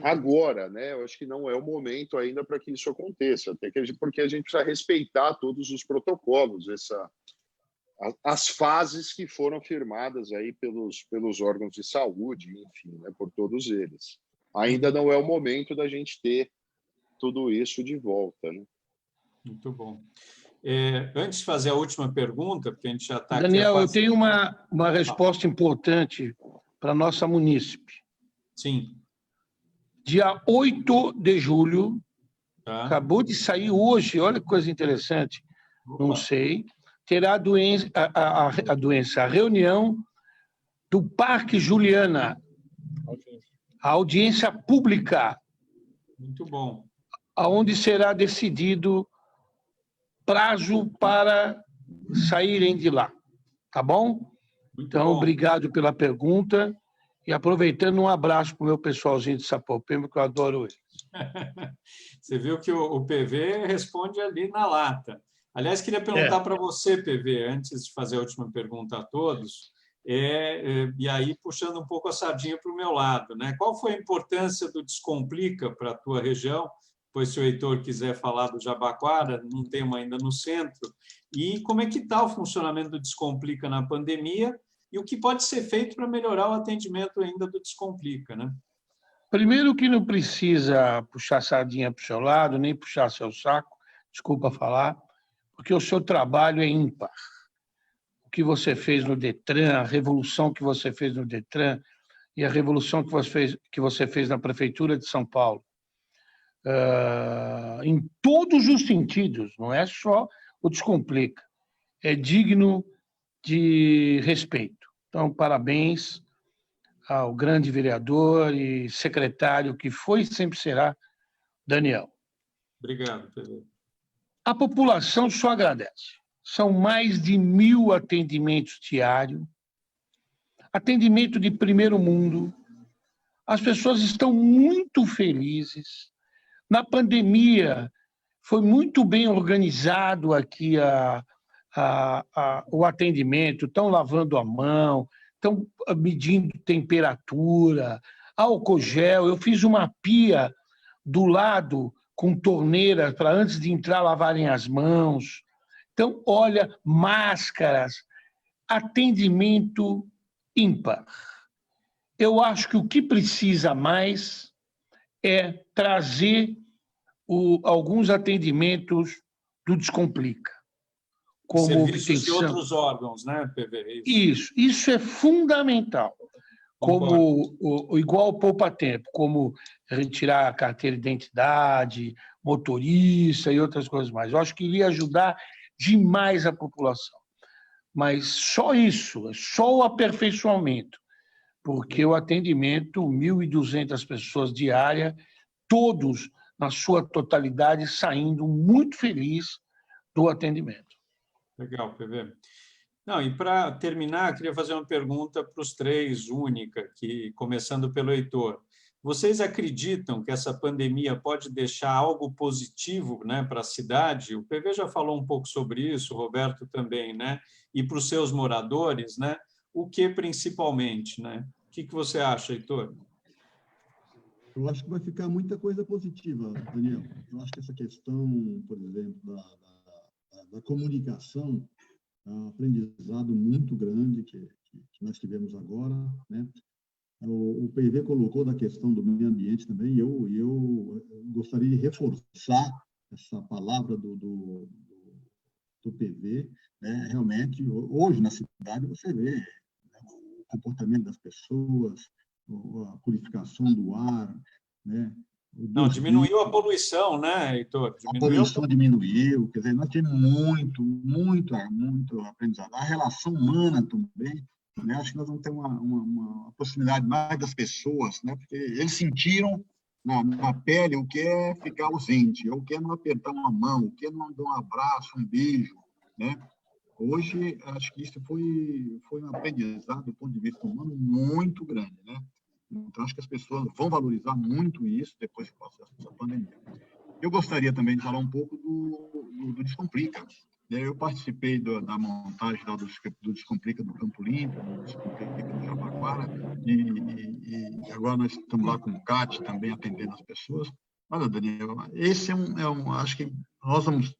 agora, né? Eu acho que não é o momento ainda para que isso aconteça, até porque a gente precisa respeitar todos os protocolos, as fases que foram firmadas aí pelos órgãos de saúde, enfim, né, por todos eles. Ainda não é o momento da gente ter tudo isso de volta, né? Muito bom. Antes de fazer a última pergunta, porque a gente já está aqui... Daniel, eu tenho uma resposta importante para a nossa munícipe. Sim. Dia 8 de julho, acabou de sair hoje, olha que coisa interessante, não sei, terá a reunião do Parque Juliana, a audiência pública. Muito bom. Onde será decidido prazo para saírem de lá, tá bom? Então, obrigado pela pergunta e aproveitando, um abraço para o meu pessoalzinho de Sapopemba, que eu adoro eles. Você viu que o PV responde ali na lata. Aliás, queria perguntar para você, PV, antes de fazer a última pergunta a todos, e aí puxando um pouco a sardinha para o meu lado, né? Qual foi a importância do Descomplica para a tua região? Pois, se o Heitor quiser falar do Jabaquara, não temos ainda no centro. E como é que está o funcionamento do Descomplica na pandemia e o que pode ser feito para melhorar o atendimento ainda do Descomplica, né? Primeiro que não precisa puxar sardinha para o seu lado, nem puxar seu saco, desculpa falar, porque o seu trabalho é ímpar. O que você fez no Detran, a revolução que você fez no Detran e a revolução que você fez na Prefeitura de São Paulo, em todos os sentidos, não é só o Descomplica, é digno de respeito. Então, parabéns ao grande vereador e secretário que foi e sempre será, Daniel. Obrigado, Pedro. A população só agradece. São mais de 1.000 atendimentos diários, atendimento de primeiro mundo. As pessoas estão muito felizes. Na pandemia, foi muito bem organizado aqui o atendimento, estão lavando a mão, estão medindo temperatura, álcool gel. Eu fiz uma pia do lado com torneira para, antes de entrar, lavarem as mãos. Então, olha, máscaras, atendimento ímpar. Eu acho que o que precisa mais é trazer alguns atendimentos do Descomplica. Como serviços de outros órgãos, né, PV? Isso é fundamental. como igual ao poupa-tempo, como retirar a carteira de identidade, motorista e outras coisas mais. Eu acho que iria ajudar demais a população. Mas só isso, só o aperfeiçoamento, porque o atendimento, 1.200 pessoas diárias, todos, na sua totalidade, saindo muito felizes do atendimento. Legal, PV. Não, e para terminar, queria fazer uma pergunta para os três, única, começando pelo Heitor. Vocês acreditam que essa pandemia pode deixar algo positivo, né, para a cidade? O PV já falou um pouco sobre isso, o Roberto também, né? E para os seus moradores, né? O que principalmente, né? O que você acha, Heitor? Eu acho que vai ficar muita coisa positiva, Daniel. Eu acho que essa questão, por exemplo, da comunicação, é um aprendizado muito grande que nós tivemos agora, né? O PV colocou da questão do meio ambiente também, e eu gostaria de reforçar essa palavra do PV, né? Realmente, hoje na cidade você vê, né, o comportamento das pessoas, a purificação do ar, né? Não, diminuiu a poluição, né, Heitor? A poluição diminuiu, quer dizer, nós temos muito aprendizado. A relação humana também, né? Acho que nós vamos ter uma proximidade mais das pessoas, né? Porque eles sentiram na pele o que é ficar ausente, o que é não apertar uma mão, o que é não dar um abraço, um beijo, né? Hoje, acho que isso foi um aprendizado do ponto de vista humano muito grande, né? Então, acho que as pessoas vão valorizar muito isso depois que passar essa pandemia. Eu gostaria também de falar um pouco do Descomplica. Eu participei da montagem do Descomplica do Campo Limpo, do Descomplica do Jabaquara, e agora nós estamos lá com o CAT também atendendo as pessoas. Olha, Daniel, esse acho que nós vamos,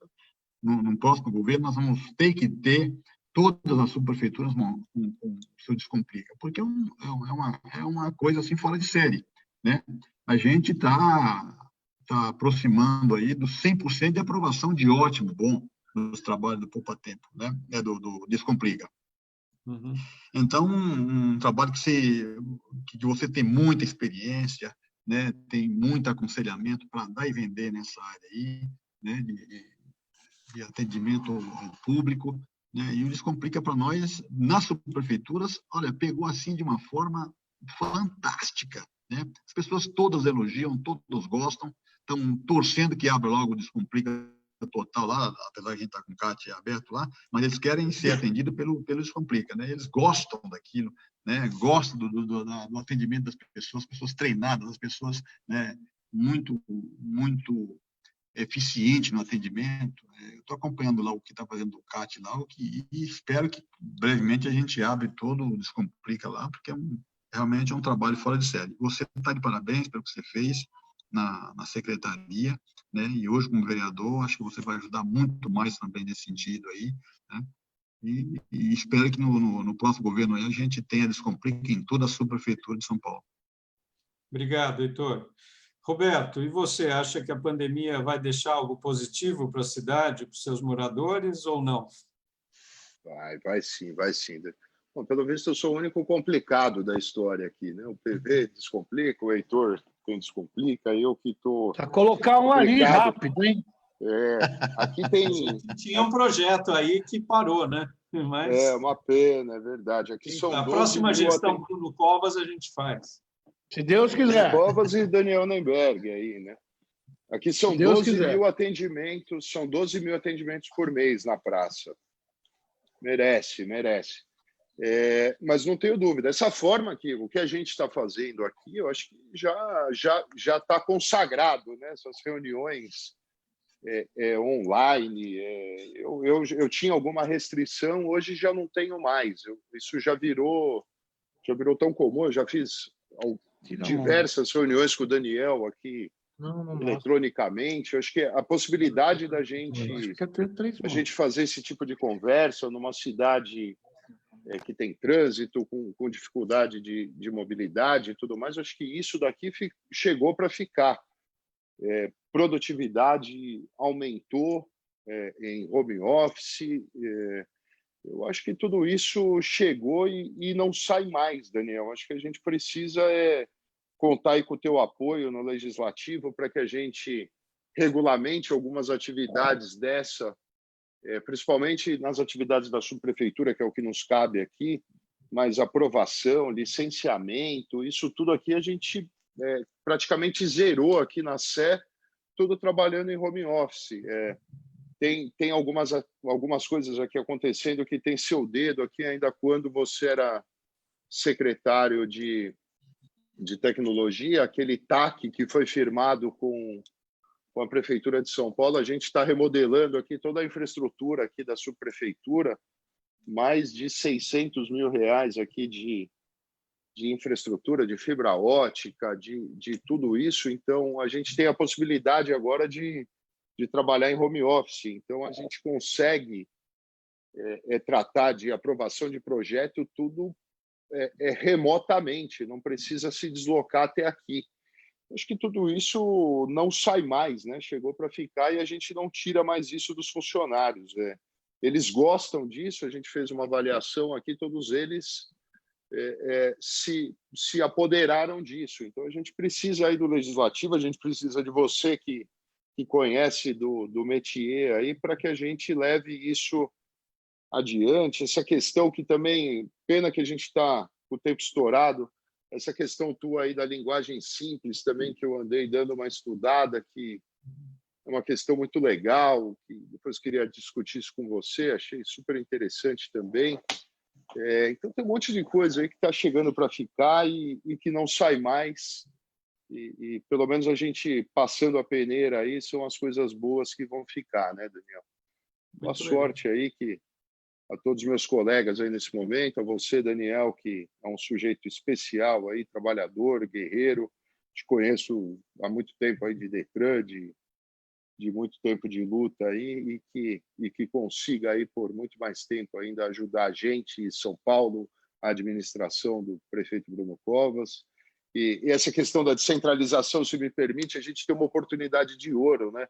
no próximo governo, nós vamos ter que ter todas as subprefeituras com o seu Descomplica, porque é uma coisa assim fora de série, né? A gente está aproximando aí dos 100% de aprovação de ótimo, bom, nos trabalhos do poupa-tempo, né? Do Descomplica. Uhum. Então, um trabalho que você tem muita experiência, né? Tem muito aconselhamento para dar e vender nessa área aí, né? De atendimento ao público, né? E o Descomplica para nós, nas subprefeituras, olha, pegou assim de uma forma fantástica, né? As pessoas todas elogiam, todos gostam, estão torcendo que abra logo o Descomplica total lá, apesar de a gente estar com o CAT aberto lá, mas eles querem ser atendidos pelo Descomplica, né? Eles gostam daquilo, né? Gostam do atendimento das pessoas treinadas, as pessoas, né? Muito eficiente no atendimento. Eu estou acompanhando lá o que está fazendo o CAT lá, e espero que brevemente a gente abre todo o Descomplica lá, porque realmente é um trabalho fora de série. Você está de parabéns pelo que você fez na secretaria, né? E hoje, como vereador, acho que você vai ajudar muito mais também nesse sentido aí, né? E espero que no próximo governo aí a gente tenha Descomplica em toda a subprefeitura de São Paulo. Obrigado, Heitor. Roberto, e você acha que a pandemia vai deixar algo positivo para a cidade, para os seus moradores, ou não? Vai sim, vai sim. Bom, pelo visto, eu sou o único complicado da história aqui, né? O PV Descomplica, o Heitor tem Descomplica, eu que estou... Para colocar um ali rápido, hein? Aqui tem... Tinha um projeto aí que parou, né? Mas... É uma pena, é verdade. Aqui são a próxima gestão Bruno Covas a gente faz. Se Deus quiser. Covas e Daniel Nemberg aí, né? Aqui são 12 mil atendimentos, são 12 mil atendimentos por mês na praça. Merece. Mas não tenho dúvida. Essa forma que o que a gente está fazendo aqui, eu acho que já está consagrado, né? Essas reuniões online. Eu tinha alguma restrição, hoje já não tenho mais. Isso já virou tão comum. Eu já fiz diversas reuniões com o Daniel aqui eletronicamente. Eu acho que a possibilidade da gente fazer esse tipo de conversa numa cidade que tem trânsito, com dificuldade de mobilidade e tudo mais, eu acho que isso daqui chegou para ficar. Produtividade aumentou em home office, Eu acho que tudo isso chegou e não sai mais, Daniel. Acho que a gente precisa contar aí com o teu apoio no Legislativo para que a gente regulamente algumas atividades dessa, principalmente nas atividades da subprefeitura, que é o que nos cabe aqui, mas aprovação, licenciamento, isso tudo aqui a gente praticamente zerou aqui na Sé, tudo trabalhando em home office. Tem algumas coisas aqui acontecendo que tem seu dedo aqui ainda quando você era secretário de tecnologia, aquele TAC que foi firmado com a Prefeitura de São Paulo. A gente está remodelando aqui toda a infraestrutura aqui da subprefeitura, mais de R$600 mil aqui de infraestrutura, de fibra ótica, de tudo isso. Então, a gente tem a possibilidade agora de trabalhar em home office. Então, a gente consegue tratar de aprovação de projeto tudo remotamente, não precisa se deslocar até aqui. Acho que tudo isso não sai mais, né? Chegou para ficar e a gente não tira mais isso dos funcionários. Eles gostam disso, a gente fez uma avaliação aqui, todos eles se apoderaram disso. Então, a gente precisa aí do Legislativo, a gente precisa de você que conhece do métier aí, para que a gente leve isso adiante. Essa questão que também, pena que a gente está com o tempo estourado, essa questão tua aí da linguagem simples também, que eu andei dando uma estudada, que é uma questão muito legal, que depois queria discutir isso com você, achei super interessante também. Então tem um monte de coisa aí que está chegando para ficar e que não sai mais, e pelo menos a gente passando a peneira aí são as coisas boas que vão ficar, né, Daniel? Boa sorte aí a todos os meus colegas aí nesse momento, a você, Daniel, que é um sujeito especial aí, trabalhador, guerreiro, te conheço há muito tempo aí de Detran, de muito tempo de luta aí, e que consiga aí por muito mais tempo ainda ajudar a gente em São Paulo, a administração do prefeito Bruno Covas. E essa questão da descentralização, se me permite, a gente tem uma oportunidade de ouro, né?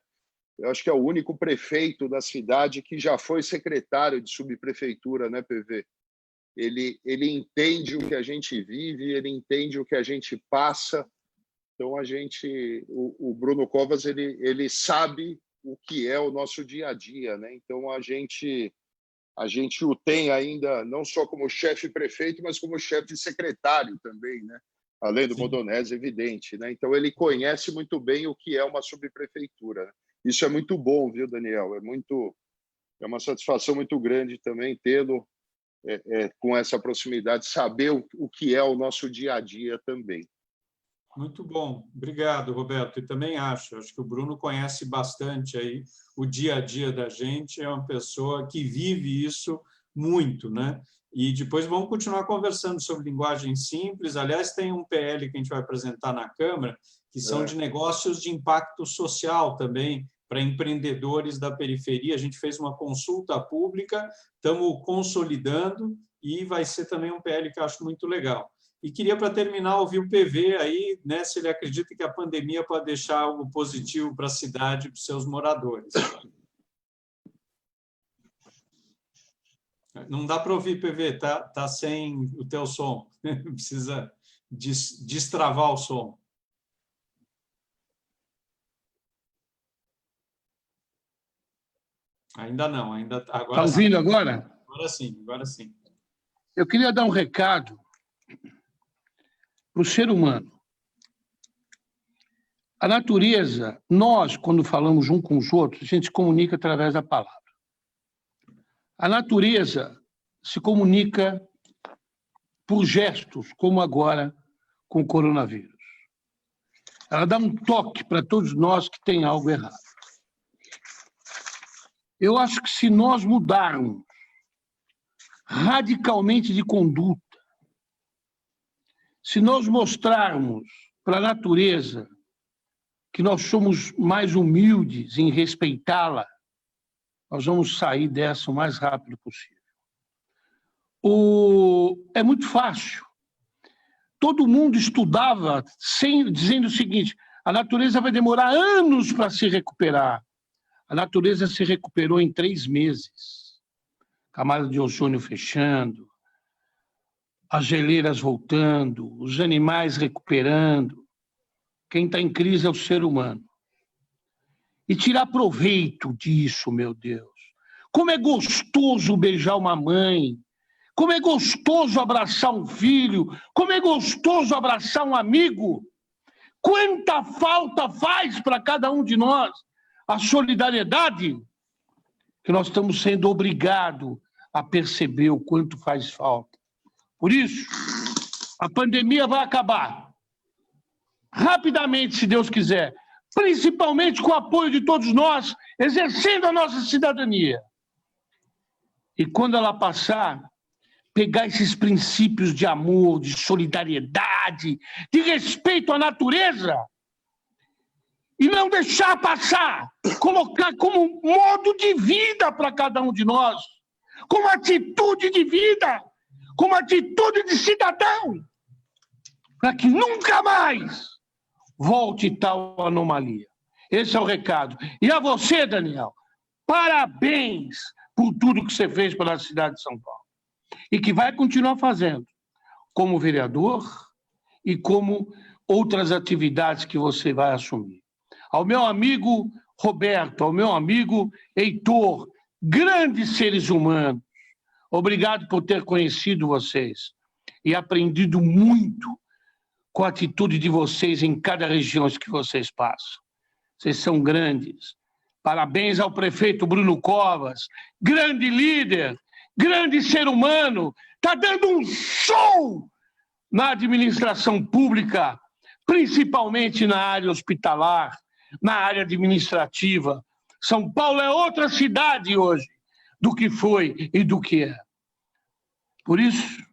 Eu acho que é o único prefeito da cidade que já foi secretário de subprefeitura, né, PV? Ele entende o que a gente vive, ele entende o que a gente passa. Então, o Bruno Covas, ele sabe o que é o nosso dia a dia, né? Então, a gente o tem ainda não só como chefe prefeito, mas como chefe secretário também, né? Além do Modonese, evidente, né? Então, ele conhece muito bem o que é uma subprefeitura, né? Isso é muito bom, viu, Daniel? É uma satisfação muito grande também tê-lo com essa proximidade, saber o que é o nosso dia a dia também. Muito bom. Obrigado, Roberto. E também acho que o Bruno conhece bastante aí o dia a dia da gente, é uma pessoa que vive isso muito, né? E depois vamos continuar conversando sobre linguagem simples. Aliás, tem um PL que a gente vai apresentar na Câmara, que são de negócios de impacto social também, para empreendedores da periferia. A gente fez uma consulta pública, estamos consolidando, e vai ser também um PL que eu acho muito legal. E queria, para terminar, ouvir o PV aí, né, se ele acredita que a pandemia pode deixar algo positivo para a cidade e para os seus moradores. Não dá para ouvir, PV, tá sem o teu som. Precisa destravar o som. Ainda não, ainda agora. Está ouvindo agora? Agora sim, agora sim. Eu queria dar um recado para o ser humano. A natureza, nós, quando falamos um com os outros, a gente se comunica através da palavra. A natureza se comunica por gestos, como agora com o coronavírus. Ela dá um toque para todos nós que tem algo errado. Eu acho que se nós mudarmos radicalmente de conduta, se nós mostrarmos para a natureza que nós somos mais humildes em respeitá-la, nós vamos sair dessa o mais rápido possível. É muito fácil. Todo mundo estudava dizendo o seguinte: a natureza vai demorar anos para se recuperar. A natureza se recuperou em 3 meses. Camada de ozônio fechando, as geleiras voltando, os animais recuperando. Quem está em crise é o ser humano. E tirar proveito disso, meu Deus. Como é gostoso beijar uma mãe, como é gostoso abraçar um filho, como é gostoso abraçar um amigo. Quanta falta faz para cada um de nós a solidariedade, que nós estamos sendo obrigados a perceber o quanto faz falta. Por isso, a pandemia vai acabar rapidamente, se Deus quiser, principalmente com o apoio de todos nós, exercendo a nossa cidadania. E quando ela passar, pegar esses princípios de amor, de solidariedade, de respeito à natureza, e não deixar passar, colocar como modo de vida para cada um de nós, como atitude de vida, como atitude de cidadão, para que nunca mais volte tal anomalia. Esse é o recado. E a você, Daniel, parabéns por tudo que você fez pela cidade de São Paulo. E que vai continuar fazendo, como vereador e como outras atividades que você vai assumir. Ao meu amigo Roberto, ao meu amigo Heitor, grandes seres humanos, obrigado por ter conhecido vocês e aprendido muito com a atitude de vocês em cada região que vocês passam. Vocês são grandes. Parabéns ao prefeito Bruno Covas, grande líder, grande ser humano, está dando um show na administração pública, principalmente na área hospitalar, na área administrativa. São Paulo é outra cidade hoje do que foi e do que é. Por isso,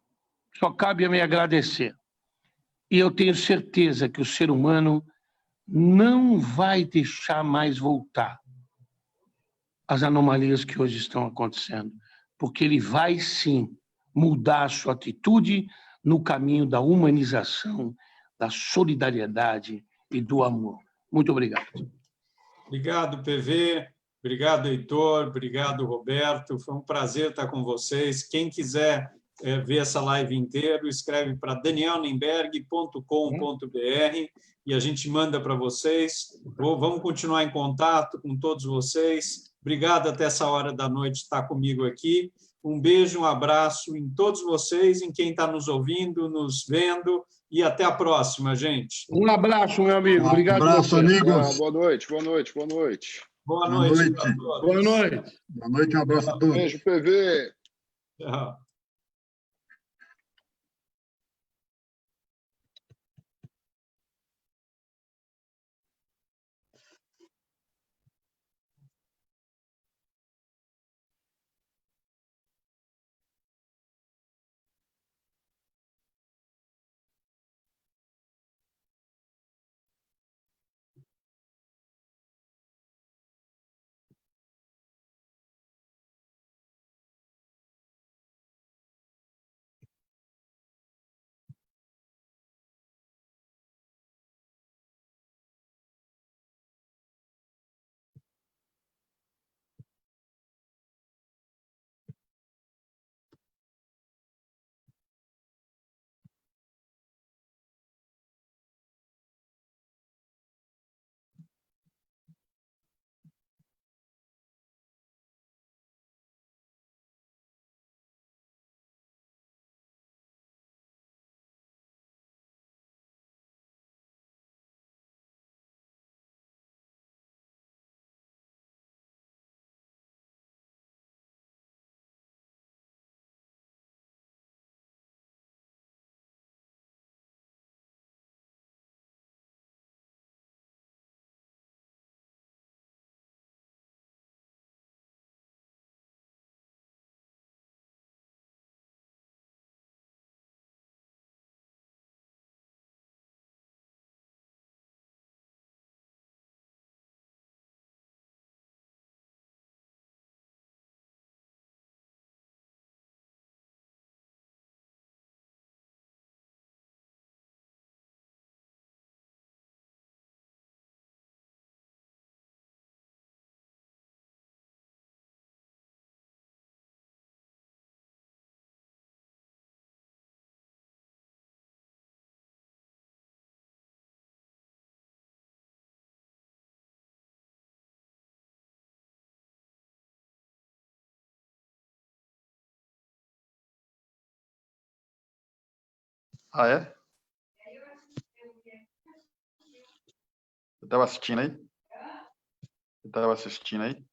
só cabe a me agradecer. E eu tenho certeza que o ser humano não vai deixar mais voltar as anomalias que hoje estão acontecendo, porque ele vai, sim, mudar a sua atitude no caminho da humanização, da solidariedade e do amor. Muito obrigado. Obrigado, PV. Obrigado, Heitor. Obrigado, Roberto. Foi um prazer estar com vocês. Quem quiser ver essa live inteira, escreve para danielnemberg.com.br e a gente manda para vocês. Vamos continuar em contato com todos vocês. Obrigado até essa hora da noite estar comigo aqui. Um beijo, um abraço em todos vocês, em quem está nos ouvindo, nos vendo, e até a próxima, gente. Um abraço, meu amigo. Obrigado. Um abraço, amigos. Boa noite, boa noite, boa noite. Boa noite a todos. Boa noite. Boa noite, um abraço a todos. Beijo, PV. Tchau. Ah, é? Você estava assistindo aí? Você estava assistindo aí?